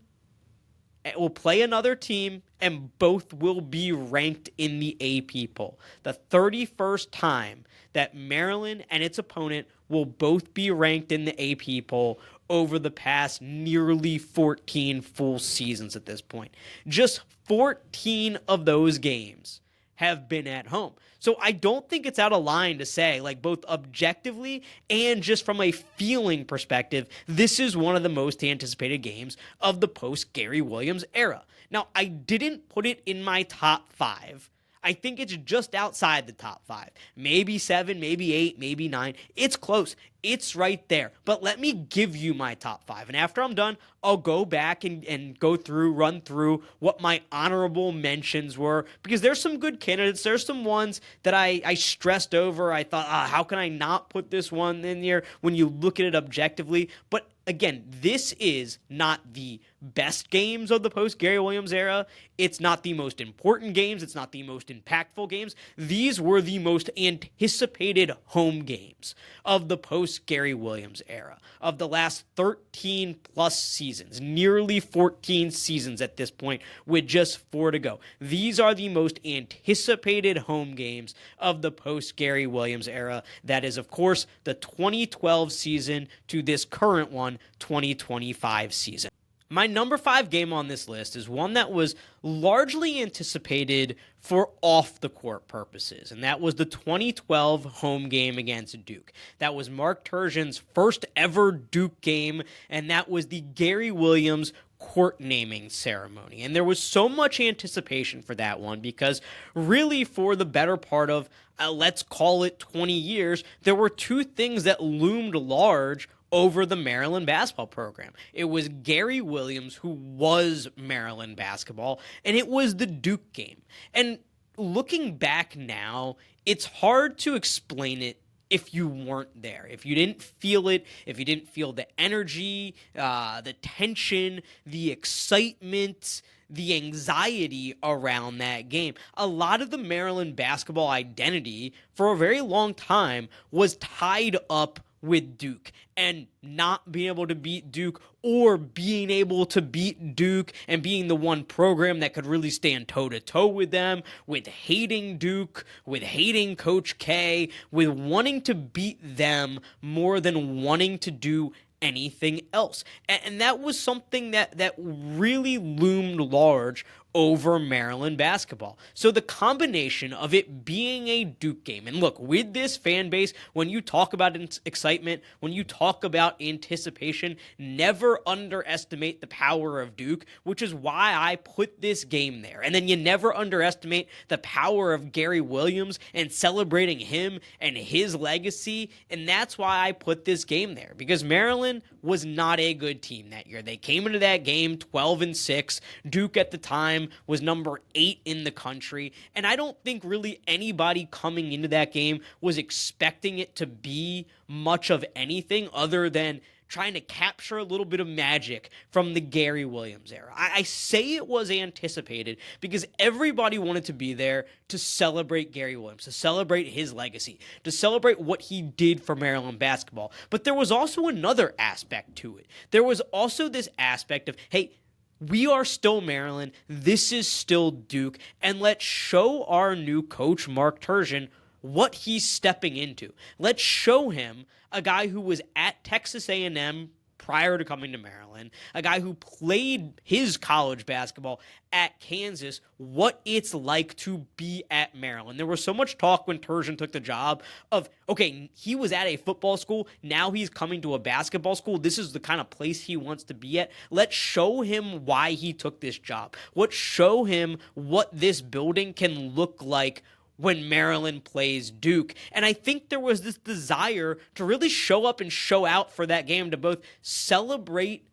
will play another team and both will be ranked in the AP poll. The 31st time that Maryland and its opponent will both be ranked in the AP poll over the past nearly 14 full seasons at this point. Just 14 of those games have been at home. So I don't think it's out of line to say, like, both objectively and just from a feeling perspective, this is one of the most anticipated games of the post-Gary Williams era. Now, I didn't put it in my top 5. I think it's just outside the top 5. Maybe 7, maybe 8, maybe 9. It's close. It's right there. But let me give you my top 5. And after I'm done, I'll go back and run through what my honorable mentions were. Because there's some good candidates. There's some ones that I stressed over. I thought, how can I not put this one in here when you look at it objectively? But again, this is not the best games of the post-Gary Williams era. It's not the most important games. It's not the most impactful games. These were the most anticipated home games of the post-Gary Williams era, of the last 13-plus seasons, nearly 14 seasons at this point, with just 4 to go. These are the most anticipated home games of the post-Gary Williams era. That is, of course, the 2012 season to this current one, 2025 season. My number 5 game on this list is one that was largely anticipated for off-the-court purposes, and that was the 2012 home game against Duke. That was Mark Turgeon's first ever Duke game, and that was the Gary Williams court naming ceremony. And there was so much anticipation for that one because really for the better part of, let's call it 20 years, there were 2 things that loomed large over the Maryland basketball program. It was Gary Williams, who was Maryland basketball, and it was the Duke game. And looking back now, it's hard to explain it if you weren't there, if you didn't feel it, if you didn't feel the energy, the tension, the excitement, the anxiety around that game. A lot of the Maryland basketball identity for a very long time was tied up with Duke, and not being able to beat Duke, or being able to beat Duke and being the one program that could really stand toe-to-toe with them, with hating Duke, with hating Coach K, with wanting to beat them more than wanting to do anything else. And that was something that really loomed large over Maryland basketball. So the combination of it being a Duke game, and look, with this fan base, when you talk about excitement, when you talk about anticipation, never underestimate the power of Duke, which is why I put this game there. And then you never underestimate the power of Gary Williams and celebrating him and his legacy, and that's why I put this game there, because Maryland was not a good team that year. They came into that game 12-6. Duke at the time was number 8 in the country, and I don't think really anybody coming into that game was expecting it to be much of anything other than trying to capture a little bit of magic from the Gary Williams era. I say it was anticipated because everybody wanted to be there to celebrate Gary Williams, to celebrate his legacy, to celebrate what he did for Maryland basketball. But there was also another aspect to it. There was also this aspect of, hey, we are still Maryland. This is still Duke. And let's show our new coach, Mark Turgeon, what he's stepping into. Let's show him a guy who was at Texas A&M prior to coming to Maryland, a guy who played his college basketball at Kansas, what it's like to be at Maryland. There was so much talk when Turgeon took the job of, okay, he was at a football school, now he's coming to a basketball school. This is the kind of place he wants to be at. Let's show him why he took this job. Let's show him what this building can look like when Maryland plays Duke. And I think there was this desire to really show up and show out for that game, to both celebrate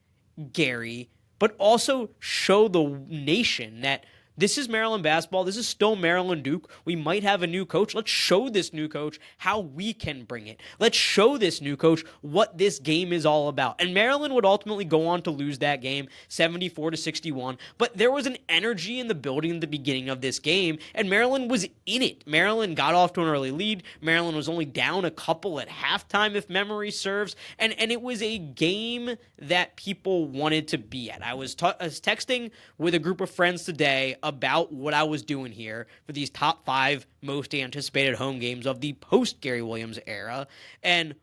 Gary, but also show the nation that this is Maryland basketball. This is still Maryland Duke. We might have a new coach. Let's show this new coach how we can bring it. Let's show this new coach what this game is all about. And Maryland would ultimately go on to lose that game 74-61. But there was an energy in the building at the beginning of this game, and Maryland was in it. Maryland got off to an early lead. Maryland was only down a couple at halftime, if memory serves. And it was a game that people wanted to be at. I was texting with a group of friends today about what I was doing here for these top 5 most anticipated home games of the post-Gary Williams era. And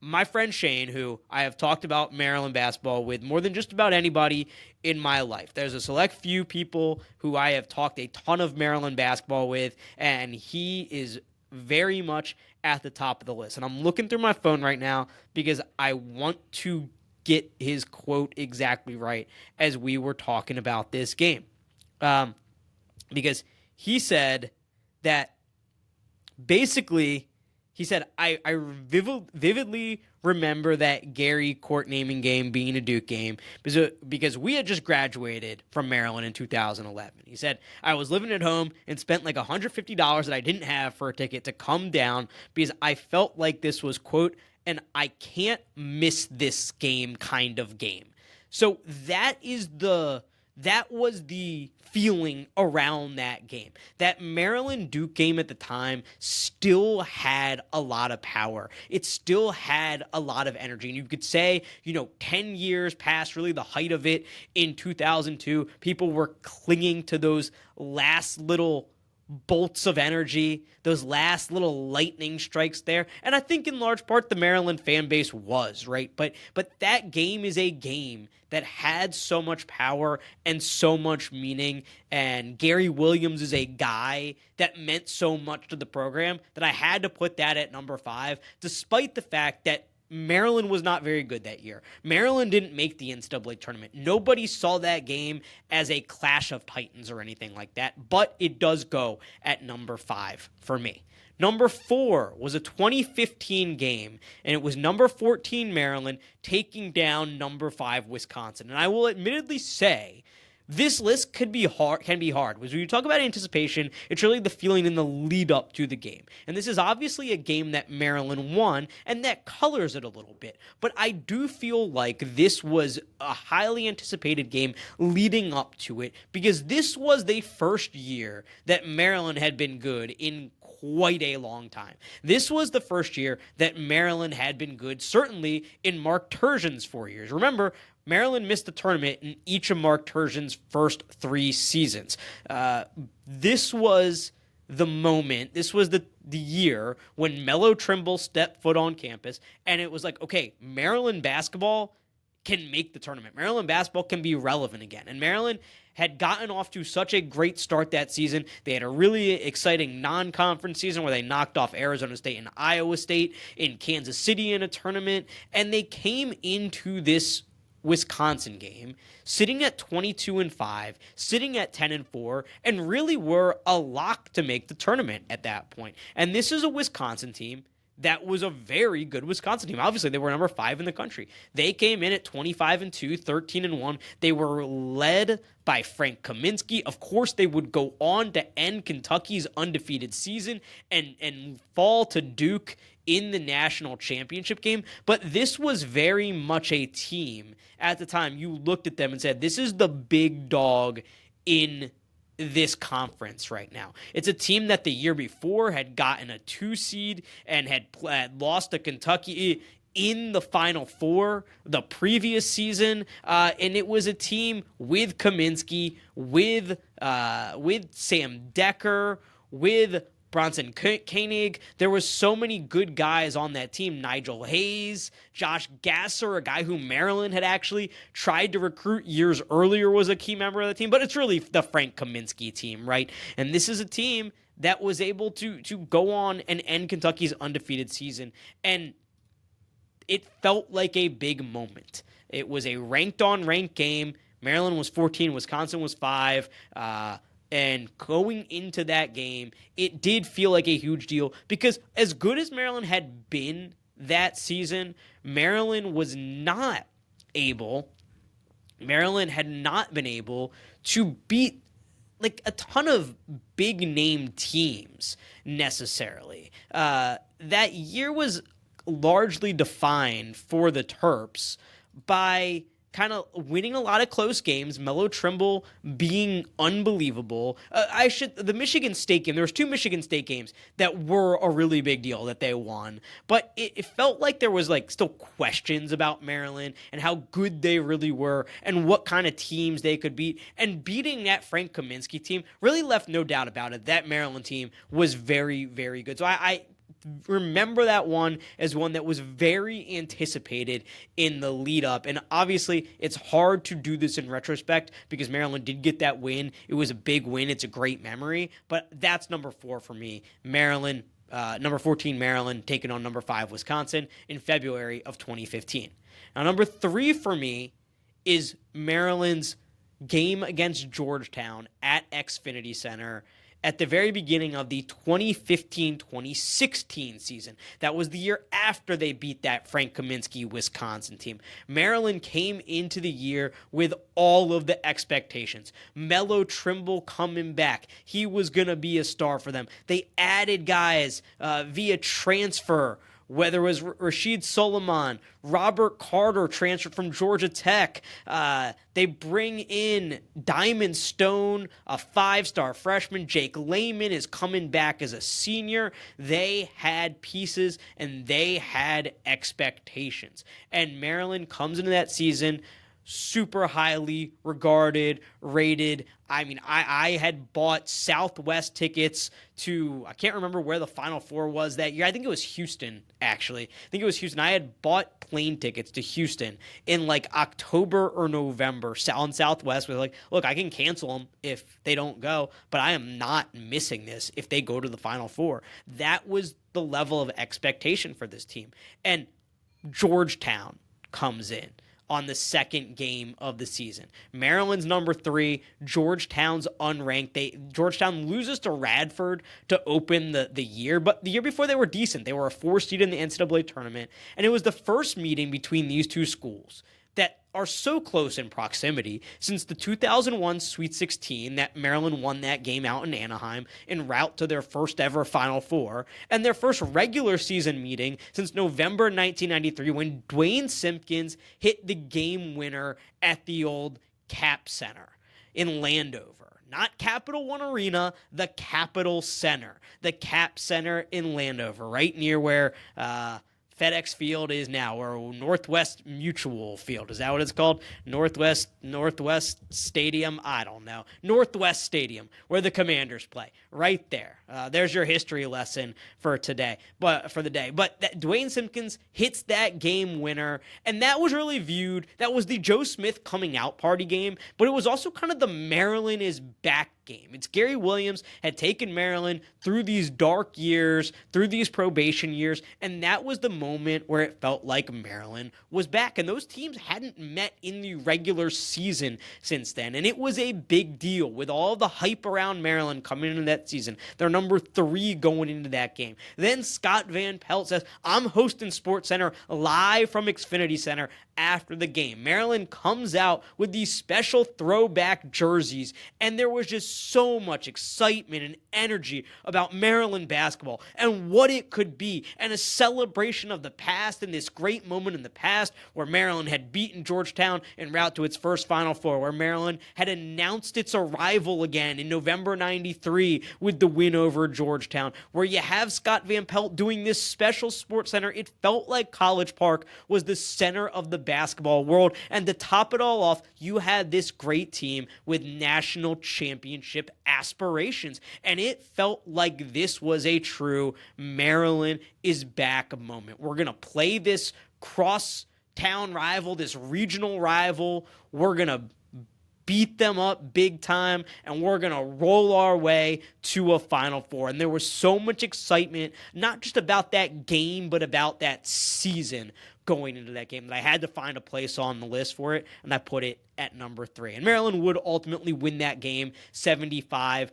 my friend Shane, who I have talked about Maryland basketball with more than just about anybody in my life. There's a select few people who I have talked a ton of Maryland basketball with, and he is very much at the top of the list. And I'm looking through my phone right now because I want to get his quote exactly right as we were talking about this game. Because he said that basically, he said, I vividly remember that Gary court naming game being a Duke game because we had just graduated from Maryland in 2011. He said, I was living at home and spent like $150 that I didn't have for a ticket to come down because I felt like this was, quote, an I can't miss this game kind of game. So that was the feeling around that game. That Maryland Duke game at the time still had a lot of power. It still had a lot of energy. And you could say, 10 years past really the height of it in 2002, people were clinging to those last little bolts of energy, those last little lightning strikes there. And I think in large part the Maryland fan base was, right? But that game is a game that had so much power and so much meaning. And Gary Williams is a guy that meant so much to the program that I had to put that at number 5, despite the fact that Maryland was not very good that year. Maryland didn't make the NCAA tournament. Nobody saw that game as a clash of titans or anything like that, but it does go at number 5 for me. Number 4 was a 2015 game, and it was number 14 Maryland taking down number 5 Wisconsin. And I will admittedly say, this list can be hard. Because when you talk about anticipation, it's really the feeling in the lead up to the game. And this is obviously a game that Maryland won, and that colors it a little bit. But I do feel like this was a highly anticipated game leading up to it, because this was the first year that Maryland had been good in quite a long time. This was the first year that Maryland had been good, certainly in Mark Turgeon's 4 years. Remember, Maryland missed the tournament in each of Mark Turgeon's first 3 seasons. This was the moment, this was the year when Melo Trimble stepped foot on campus, and it was like, okay, Maryland basketball can make the tournament. Maryland basketball can be relevant again. And Maryland had gotten off to such a great start that season. They had a really exciting non-conference season where they knocked off Arizona State and Iowa State, in Kansas City in a tournament, and they came into this Wisconsin game sitting at 22-5, sitting at 10-4, and really were a lock to make the tournament at that point. And this is a Wisconsin team that was a very good Wisconsin team. Obviously, they were number 5 in the country. They came in at 25-2, 13-1. They were led by Frank Kaminsky. Of course, they would go on to end Kentucky's undefeated season and fall to Duke in the national championship game. But this was very much a team at the time. You looked at them and said, this is the big dog in this conference right now. It's a team that the year before had gotten a 2 seed and had lost to Kentucky in the Final Four the previous season, and it was a team with Kaminsky, with Sam Decker, with Bronson Koenig. There was so many good guys on that team. Nigel Hayes, Josh Gasser, a guy who Maryland had actually tried to recruit years earlier, was a key member of the team. But it's really the Frank Kaminsky team, right? And this is a team that was able to go on and end Kentucky's undefeated season. And it felt like a big moment. It was a ranked-on-ranked game. Maryland was 14, Wisconsin was 5. And going into that game, it did feel like a huge deal because as good as Maryland had been that season, Maryland had not been able to beat like a ton of big name teams necessarily. That year was largely defined for the Terps by kind of winning a lot of close games, Melo Trimble being unbelievable. The Michigan State game, there was 2 Michigan State games that were a really big deal that they won, but it felt like there was like still questions about Maryland and how good they really were and what kind of teams they could beat, and beating that Frank Kaminsky team really left no doubt about it. That Maryland team was very, very good. So I remember that one as one that was very anticipated in the lead up. And obviously it's hard to do this in retrospect because Maryland did get that win. It was a big win. It's a great memory, but that's number 4 for me. Maryland, number 14, Maryland taking on number 5, Wisconsin in February of 2015. Now, number 3 for me is Maryland's game against Georgetown at Xfinity Center at the very beginning of the 2015-2016 season. That was the year after they beat that Frank Kaminsky Wisconsin team. Maryland came into the year with all of the expectations. Melo Trimble coming back. He was going to be a star for them. They added guys via transfer, whether it was Rashid Soliman, Robert Carter transferred from Georgia Tech. They bring in Diamond Stone, a 5-star freshman. Jake Layman is coming back as a senior. They had pieces and they had expectations. And Maryland comes into that season super highly regarded, rated. I mean, I had bought Southwest tickets to, I can't remember where the Final Four was that year. I think it was Houston, actually. I think it was Houston. I had bought plane tickets to Houston in like October or November on Southwest. We're like, look, I can cancel them if they don't go, but I am not missing this if they go to the Final Four. That was the level of expectation for this team. And Georgetown comes in on the second game of the season. Maryland's number 3, Georgetown's unranked. Georgetown loses to Radford to open the year, but the year before they were decent. They were a 4 seed in the NCAA tournament, and it was the first meeting between these two schools that are so close in proximity since the 2001 Sweet 16 that Maryland won that game out in Anaheim en route to their first ever Final Four, and their first regular season meeting since November 1993 when Dwayne Simpkins hit the game winner at the old Cap Center in Landover. Not Capital One Arena, the Capitol Center. The Cap Center in Landover, right near where FedEx Field is now, or Northwest Mutual Field. Is that what it's called? Northwest Stadium? I don't know. Northwest Stadium, where the Commanders play. Right there. There's your history lesson for today, for the day. But Dwayne Simpkins hits that game winner, and that was really viewed. That was the Joe Smith coming out party game, but it was also kind of the Maryland is back game. It's Gary Williams had taken Maryland through these dark years, through these probation years, and that was the moment where it felt like Maryland was back. And those teams hadn't met in the regular season since then, and it was a big deal with all the hype around Maryland coming into that season. They're number 3 going into that game. Then Scott Van Pelt says, I'm hosting SportsCenter live from Xfinity Center after the game. Maryland comes out with these special throwback jerseys, and there was just so much excitement and energy about Maryland basketball and what it could be, and a celebration of the past and this great moment in the past where Maryland had beaten Georgetown en route to its first Final Four, where Maryland had announced its arrival again in November 93 with the win over Georgetown, where you have Scott Van Pelt doing this special SportsCenter. It felt like College Park was the center of the basketball world, and to top it all off, you had this great team with national championship aspirations, and it felt like this was a true Maryland is back moment. We're going to play this cross-town rival, this regional rival. We're going to beat them up big time, and we're going to roll our way to a Final Four. And there was so much excitement, not just about that game, but about that season going into that game, that I had to find a place on the list for it, and I put it at number 3. And Maryland would ultimately win that game 75-71.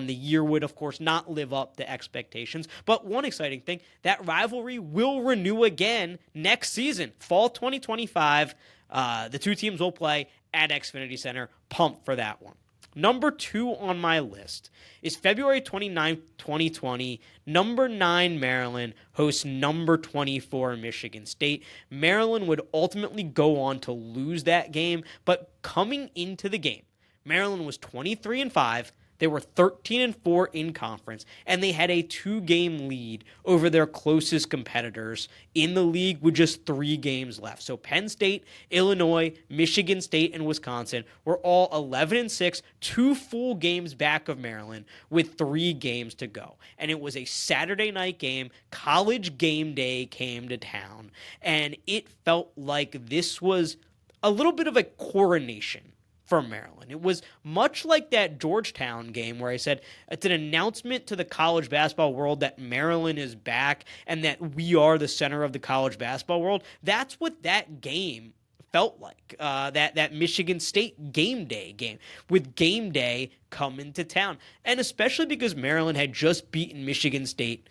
The year would, of course, not live up to expectations. But one exciting thing, that rivalry will renew again next season, fall 2025. The two teams will play at Xfinity Center. Pumped for that one. Number 2 on my list is February 29th, 2020. Number 9 Maryland hosts number 24 Michigan State. Maryland would ultimately go on to lose that game, but coming into the game, Maryland was 23-5. They were 13-4 in conference, and they had a 2-game lead over their closest competitors in the league with just 3 games left. So Penn State, Illinois, Michigan State, and Wisconsin were all 11-6, 2 full games back of Maryland with 3 games to go. And it was a Saturday night game. College game day came to town, and it felt like this was a little bit of a coronation from Maryland. It was much like that Georgetown game where I said it's an announcement to the college basketball world that Maryland is back and that we are the center of the college basketball world. That's what that game felt like, that Michigan State game day game, with game day coming to town. And especially because Maryland had just beaten Michigan State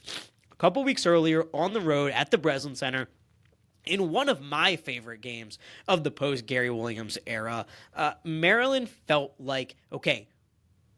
a couple weeks earlier on the road at the Breslin Center, in one of my favorite games of the post-Gary Williams era. Maryland felt like, okay,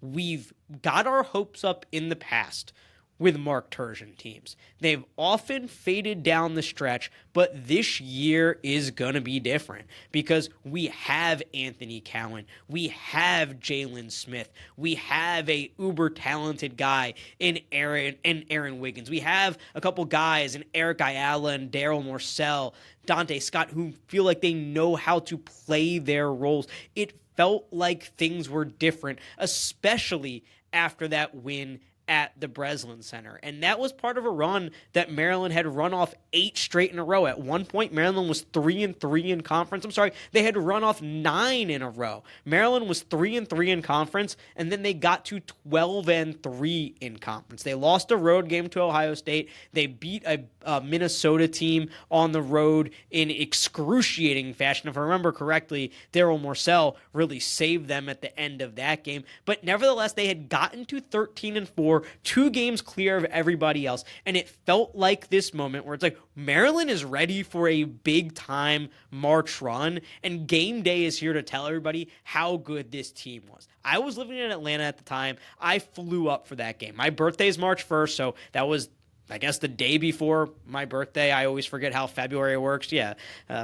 we've got our hopes up in the past with Mark Turgeon teams. They've often faded down the stretch, but this year is going to be different because we have Anthony Cowan, we have Jalen Smith, we have a uber-talented guy in Aaron Wiggins. We have a couple guys in Eric Ayala and Daryl Morcell, Dante Scott, who feel like they know how to play their roles. It felt like things were different, especially after that win at the Breslin Center. And that was part of a run that Maryland had run off 8 straight in a row. At one point, Maryland was 3-3 in conference. I'm sorry, they had run off 9 in a row. Maryland was 3-3 in conference, and then they got to 12-3 in conference. They lost a road game to Ohio State. They beat a Minnesota team on the road in excruciating fashion. If I remember correctly, Daryl Morcell really saved them at the end of that game. But nevertheless, they had gotten to 13-4, 2 games clear of everybody else, and it felt like this moment where it's like Maryland is ready for a big-time March run, and game day is here to tell everybody how good this team was. I was living in Atlanta at the time. I flew up for that game. My birthday is March 1st, so that was, I guess, the day before my birthday. I always forget how February works. Yeah,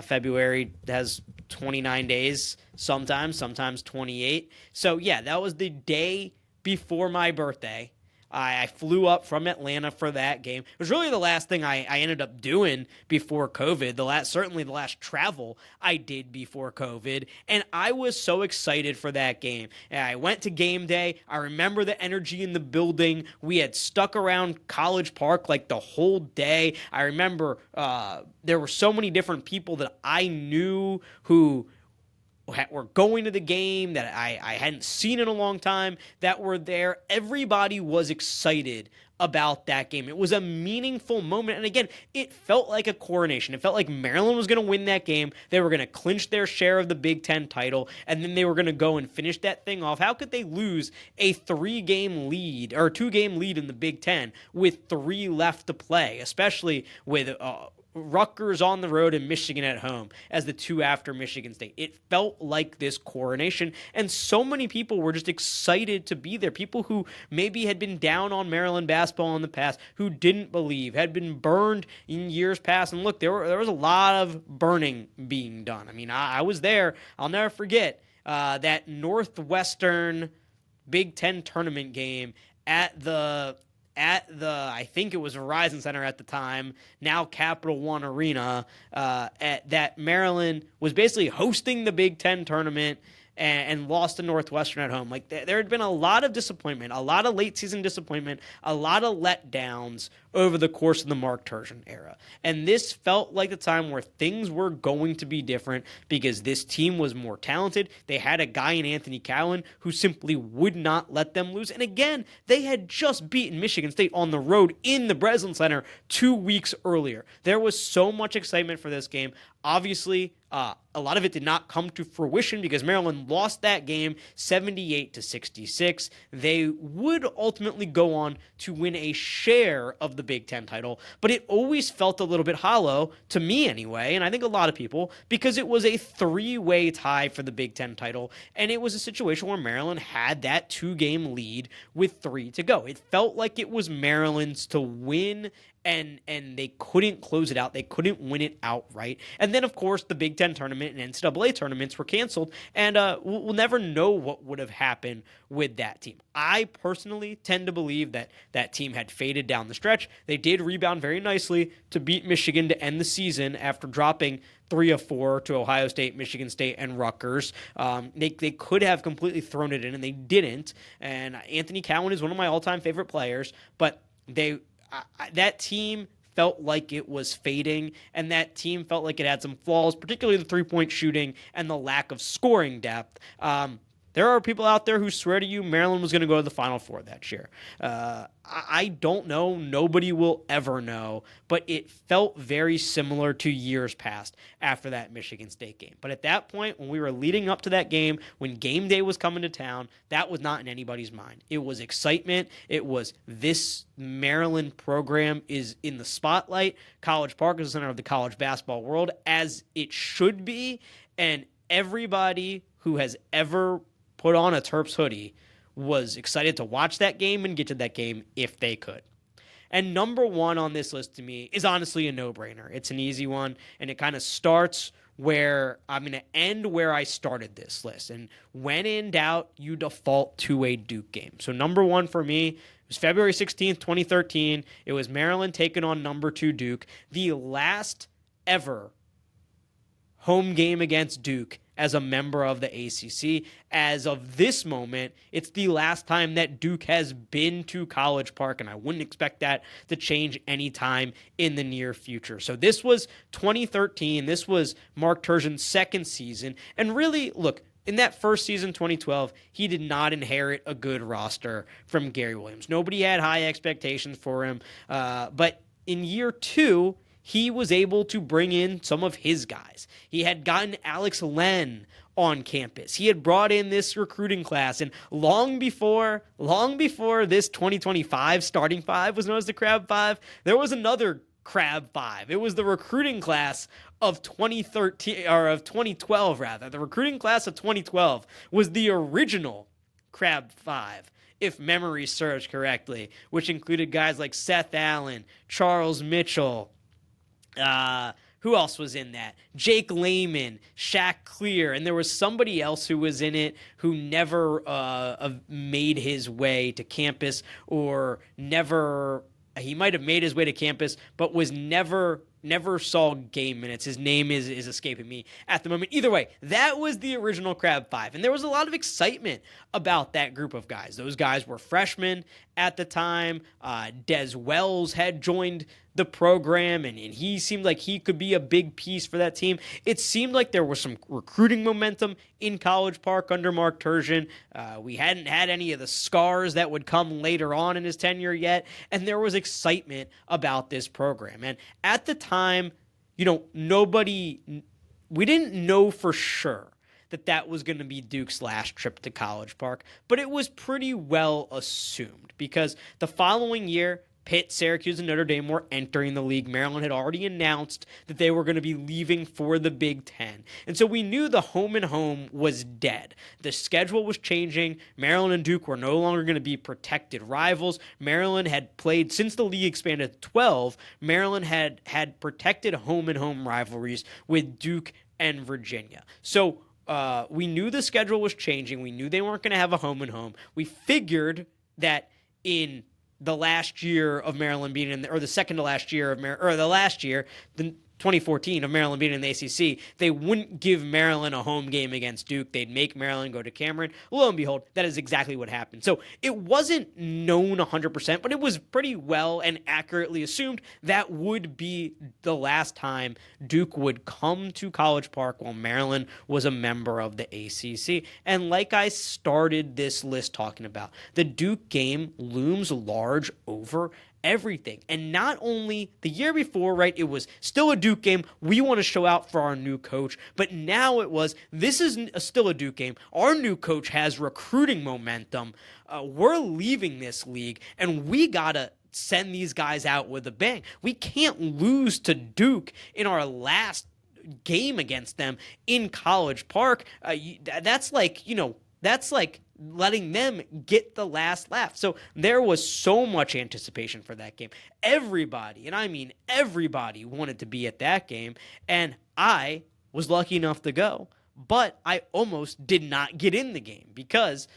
February has 29 days sometimes 28. So, yeah, that was the day before my birthday. I flew up from Atlanta for that game. It was really the last thing I ended up doing before COVID, certainly the last travel I did before COVID, and I was so excited for that game. And I went to game day. I remember the energy in the building. We had stuck around College Park like the whole day. I remember there were so many different people that I knew who were going to the game, that I hadn't seen in a long time, that were there. Everybody was excited about that game. It was a meaningful moment. And again, it felt like a coronation. It felt like Maryland was going to win that game. They were going to clinch their share of the Big Ten title, and then they were going to go and finish that thing off. How could they lose a 3-game lead or 2-game lead in the Big Ten with 3 left to play, especially with Rutgers on the road and Michigan at home as the 2 after Michigan State? It felt like this coronation, and so many people were just excited to be there. People who maybe had been down on Maryland basketball in the past, who didn't believe, had been burned in years past. And look, there was a lot of burning being done. I mean, I was there. I'll never forget that Northwestern Big Ten tournament game at the I think it was Verizon Center at the time, now Capital One Arena, that Maryland was basically hosting the Big Ten tournament and lost to Northwestern at home. Like, there had been a lot of disappointment, a lot of late season disappointment, a lot of letdowns over the course of the Mark Turgeon era. And this felt like the time where things were going to be different because this team was more talented. They had a guy in Anthony Cowan who simply would not let them lose. And again, they had just beaten Michigan State on the road in the Breslin Center 2 weeks earlier. There was so much excitement for this game. Obviously, a lot of it did not come to fruition because Maryland lost that game 78-66. They would ultimately go on to win a share of the Big Ten title, but it always felt a little bit hollow, to me anyway, and I think a lot of people, because it was a 3-way tie for the Big Ten title, and it was a situation where Maryland had that 2-game lead with 3 to go. It felt like it was Maryland's to win, and they couldn't close it out. They couldn't win it outright. And then, of course, the Big Ten tournament and NCAA tournaments were canceled, and we'll never know what would have happened with that team. I personally tend to believe that that team had faded down the stretch. They did rebound very nicely to beat Michigan to end the season after dropping 3 of 4 to Ohio State, Michigan State, and Rutgers. They could have completely thrown it in, and they didn't. And Anthony Cowan is one of my all-time favorite players, but that team felt like it was fading, and that team felt like it had some flaws, particularly the three-point shooting and the lack of scoring depth. There are people out there who swear to you Maryland was going to go to the Final Four that year. I don't know. Nobody will ever know. But it felt very similar to years past after that Michigan State game. But at that point, when we were leading up to that game, when game day was coming to town, that was not in anybody's mind. It was excitement. It was, this Maryland program is in the spotlight. College Park is the center of the college basketball world, as it should be. And everybody who has ever put on a Terps hoodie was excited to watch that game and get to that game if they could. And number 1 on this list to me is honestly a no-brainer. It's an easy one, and it kind of starts where I'm going to end where I started this list. And when in doubt, you default to a Duke game. So number 1 for me, it was February 16th, 2013. It was Maryland taking on number 2 Duke. The last ever home game against Duke as a member of the ACC. As of this moment, it's the last time that Duke has been to College Park, and I wouldn't expect that to change anytime in the near future. So this was 2013. This was Mark Turgeon's second season. And really, look, in that first season, 2012, he did not inherit a good roster from Gary Williams. Nobody had high expectations for him. But in year 2, he was able to bring in some of his guys. He had gotten Alex Len on campus. He had brought in this recruiting class, and long before this 2025 starting 5 was known as the Crab 5, there was another Crab 5. It was the recruiting class of 2013, or of 2012 rather. The recruiting class of 2012 was the original Crab 5, if memory serves correctly, which included guys like Seth Allen, Charles Mitchell. Who else was in that? Jake Layman, Shaq Clear, and there was somebody else who was in it who never made his way to campus, or he might have made his way to campus, but was never saw game minutes. His name is escaping me at the moment. Either way, that was the original Crab 5, and there was a lot of excitement about that group of guys. Those guys were freshmen at the time. Des Wells had joined the program, and he seemed like he could be a big piece for that team. It seemed like there was some recruiting momentum in College Park under Mark Turgeon. We hadn't had any of the scars that would come later on in his tenure yet, and there was excitement about this program. And at the time, we didn't know for sure that was going to be Duke's last trip to College Park, but it was pretty well assumed because the following year, Pitt, Syracuse, and Notre Dame were entering the league. Maryland had already announced that they were going to be leaving for the Big Ten. And so we knew the home and home was dead. The schedule was changing. Maryland and Duke were no longer going to be protected rivals. Maryland had played, since the league expanded to 12, Maryland had protected home and home rivalries with Duke and Virginia. So we knew the schedule was changing. We knew they weren't going to have a home and home. We figured that in the last year of Maryland being in, or the second to last year of the last year, the 2014 of Maryland being in the ACC, they wouldn't give Maryland a home game against Duke. They'd make Maryland go to Cameron. Lo and behold, that is exactly what happened. So it wasn't known 100%, but it was pretty well and accurately assumed that would be the last time Duke would come to College Park while Maryland was a member of the ACC. And like I started this list talking about, the Duke game looms large over everything. And not only the year before, right, it was still a Duke game. We want to show out for our new coach. But now this is still a Duke game. Our new coach has recruiting momentum. We're leaving this league, and we got to send these guys out with a bang. We can't lose to Duke in our last game against them in College Park. That's like letting them get the last laugh. So there was so much anticipation for that game. Everybody, and I mean everybody, wanted to be at that game, and I was lucky enough to go, but I almost did not get in the game because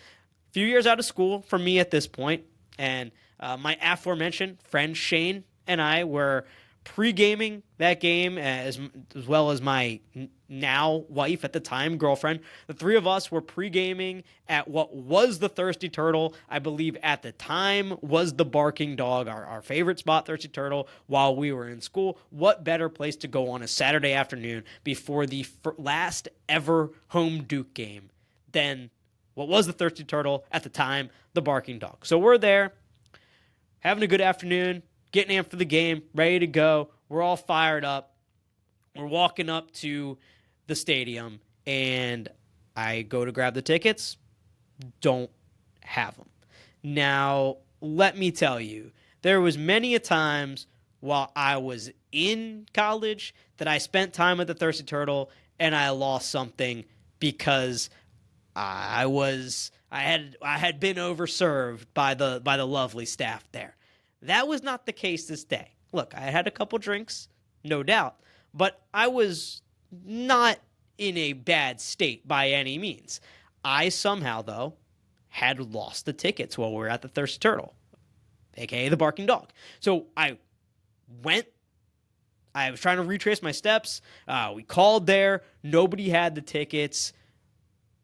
a few years out of school for me at this point, and my aforementioned friend Shane and I were pre-gaming that game as well as my now wife at the time, girlfriend. The three of us were pre-gaming at what was the Thirsty Turtle. I believe at the time was the Barking Dog, our favorite spot, Thirsty Turtle, while we were in school. What better place to go on a Saturday afternoon before the last ever home Duke game than what was the Thirsty Turtle at the time, the Barking Dog. So we're there, having a good afternoon, getting amped for the game, ready to go. We're all fired up. We're walking up to the stadium, and I go to grab the tickets. Don't have them. Now, let me tell you, there was many a times while I was in college that I spent time at the Thirsty Turtle, and I lost something because I had been overserved by the lovely staff there. That was not the case this day. Look, I had a couple drinks, no doubt, but I was not in a bad state by any means. I somehow, though, had lost the tickets while we were at the Thirsty Turtle, aka the Barking Dog. So I was trying to retrace my steps. We called there. Nobody had the tickets.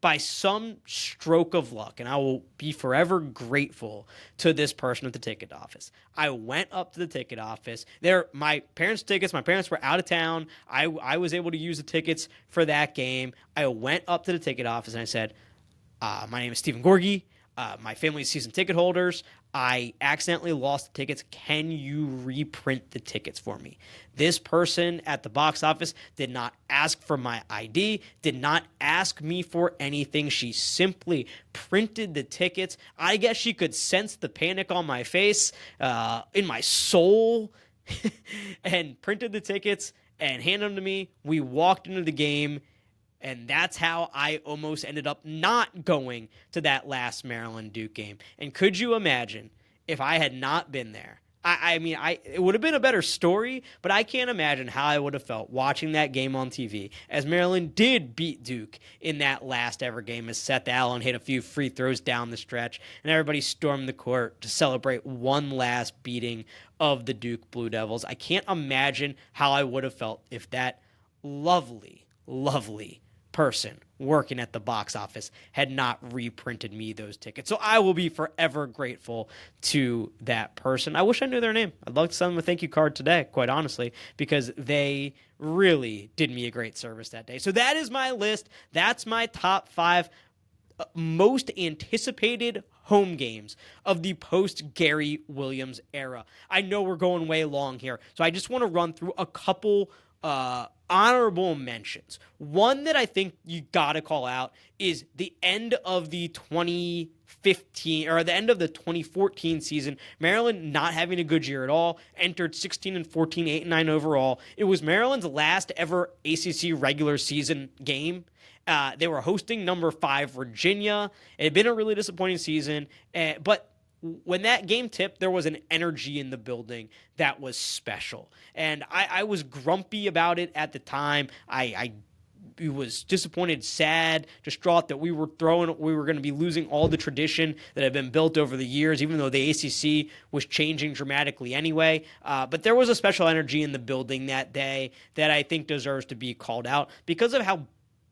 By some stroke of luck, and I will be forever grateful to this person at the ticket office, I went up to the ticket office. My parents' tickets, my parents were out of town. I was able to use the tickets for that game. I went up to the ticket office and I said, my name is Stephen Gorgie. My family is season ticket holders. I accidentally lost the tickets. Can you reprint the tickets for me? This person at the box office did not ask for my ID, did not ask me for anything. She simply printed the tickets. I guess she could sense the panic on my face, in my soul, and printed the tickets and handed them to me. We walked into the game. And that's how I almost ended up not going to that last Maryland Duke game. And could you imagine if I had not been there? It would have been a better story, but I can't imagine how I would have felt watching that game on TV as Maryland did beat Duke in that last ever game as Seth Allen hit a few free throws down the stretch and everybody stormed the court to celebrate one last beating of the Duke Blue Devils. I can't imagine how I would have felt if that lovely person working at the box office had not reprinted me those tickets. So I will be forever grateful to that person. I wish I knew their name. I'd love to send them a thank you card today, quite honestly, because they really did me a great service that day. So that is my list. That's my top 5 most anticipated home games of the post Gary Williams era. I know we're going way long here, so I just want to run through a couple honorable mentions. One that I think you got to call out is the end of the 2015 or the end of the 2014 season. Maryland not having a good year at all, entered 16-14, 8-9 overall. It was Maryland's last ever ACC regular season game. They were hosting number 5 Virginia. It had been a really disappointing season, but when that game tipped, there was an energy in the building that was special. And I was grumpy about it at the time. I was disappointed, sad, distraught that we were going to be losing all the tradition that had been built over the years, even though the ACC was changing dramatically anyway. But there was a special energy in the building that day that I think deserves to be called out because of how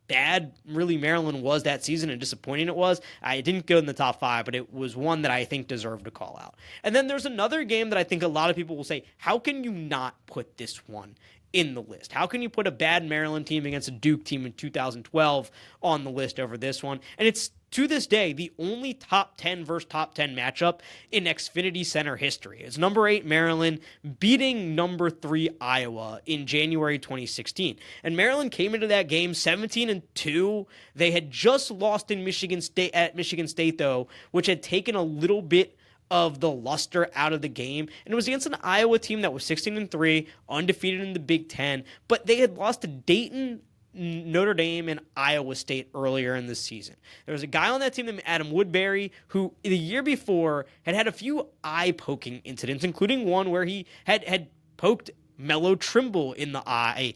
bad really Maryland was that season and disappointing it was. I didn't go in the top 5, but it was one that I think deserved a call out. And then there's another game that I think a lot of people will say, how can you not put this one in the list? How can you put a bad Maryland team against a Duke team in 2012 on the list over this one? And it's, to this day, the only top 10 versus top 10 matchup in Xfinity Center history. It's number 8 Maryland beating number 3 Iowa in January 2016. And Maryland came into that game 17-2. They had just lost in Michigan State though, which had taken a little bit of the luster out of the game. And it was against an Iowa team that was 16-3, undefeated in the Big Ten, but they had lost to Dayton, Notre Dame, and Iowa State earlier in the season. There was a guy on that team named Adam Woodbury who the year before had a few eye-poking incidents, including one where he had poked Mello Trimble in the eye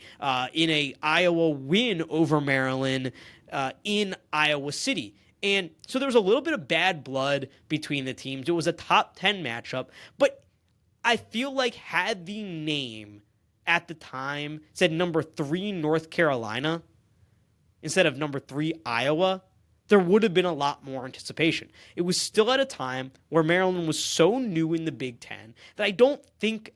in a Iowa win over Maryland in Iowa City. And so there was a little bit of bad blood between the teams. It was a top 10 matchup, but I feel like had the name at the time said number 3 North Carolina instead of number 3 Iowa, there would have been a lot more anticipation. It was still at a time where Maryland was so new in the Big Ten that I don't think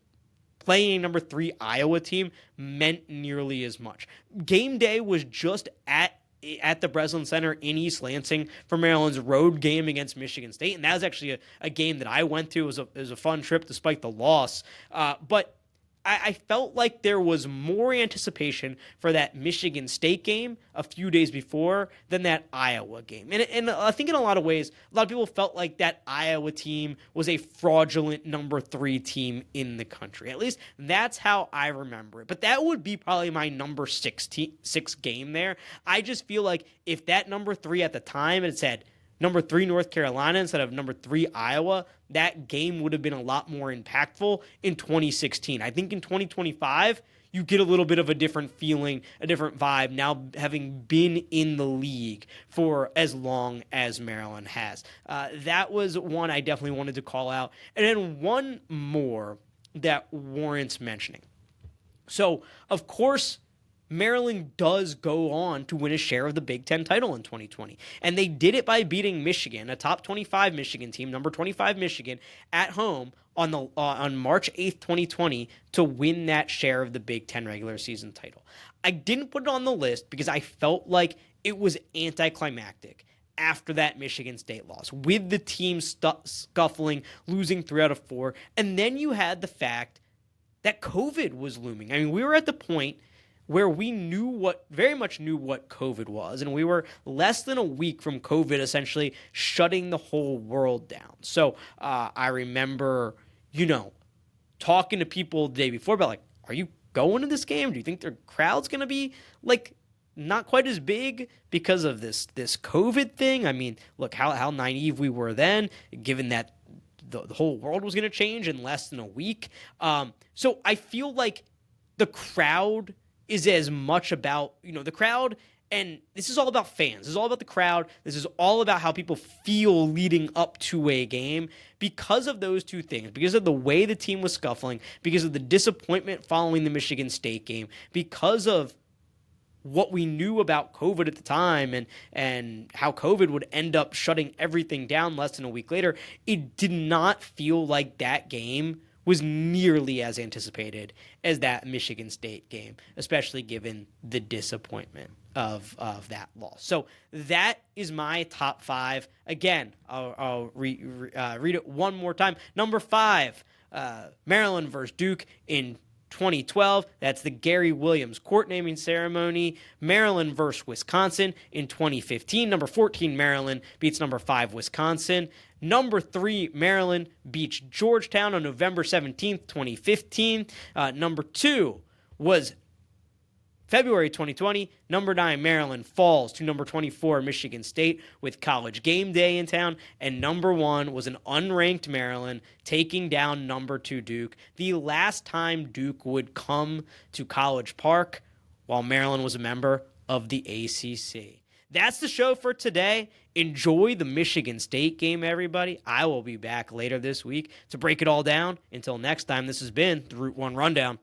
playing a number 3 Iowa team meant nearly as much. Game day was just at the Breslin Center in East Lansing for Maryland's road game against Michigan State, and that was actually a game that I went to. It was a fun trip despite the loss, but I felt like there was more anticipation for that Michigan State game a few days before than that Iowa game. And I think in a lot of ways, a lot of people felt like that Iowa team was a fraudulent number 3 team in the country. At least that's how I remember it. But that would be probably my number 6 game there. I just feel like if that number 3 at the time had said number 3 North Carolina instead of number 3 Iowa, that game would have been a lot more impactful in 2016. I think in 2025, you get a little bit of a different feeling, a different vibe, now having been in the league for as long as Maryland has. That was one I definitely wanted to call out. And then one more that warrants mentioning. So, of course, Maryland does go on to win a share of the Big Ten title in 2020. And they did it by beating Michigan, a top 25 Michigan team, number 25 Michigan, at home on March 8th, 2020, to win that share of the Big Ten regular season title. I didn't put it on the list because I felt like it was anticlimactic after that Michigan State loss, with the team scuffling, losing 3 out of 4. And then you had the fact that COVID was looming. I mean, we were at the point where we very much knew what COVID was, and we were less than a week from COVID essentially shutting the whole world down. So I remember, talking to people the day before about like, are you going to this game? Do you think their crowd's going to be like not quite as big because of this COVID thing? I mean, look how naive we were then, given that the whole world was going to change in less than a week. So I feel like the crowd is as much about, the crowd, and this is all about fans. This is all about the crowd. This is all about how people feel leading up to a game because of those two things, because of the way the team was scuffling, because of the disappointment following the Michigan State game, because of what we knew about COVID at the time and how COVID would end up shutting everything down less than a week later, it did not feel like that game was nearly as anticipated as that Michigan State game, especially given the disappointment of that loss. So that is my top 5. Again, I'll read it one more time. Number 5, Maryland versus Duke in 2012. That's the Gary Williams court naming ceremony. Maryland versus Wisconsin in 2015. Number 14, Maryland beats number 5, Wisconsin. Number 3, Maryland beats Georgetown on November 17th, 2015. Number 2 was February 2020, number 9, Maryland falls to number 24, Michigan State with College Game Day in town. And number 1 was an unranked Maryland taking down number 2 Duke. The last time Duke would come to College Park while Maryland was a member of the ACC. That's the show for today. Enjoy the Michigan State game, everybody. I will be back later this week to break it all down. Until next time, this has been the Route 1 Rundown.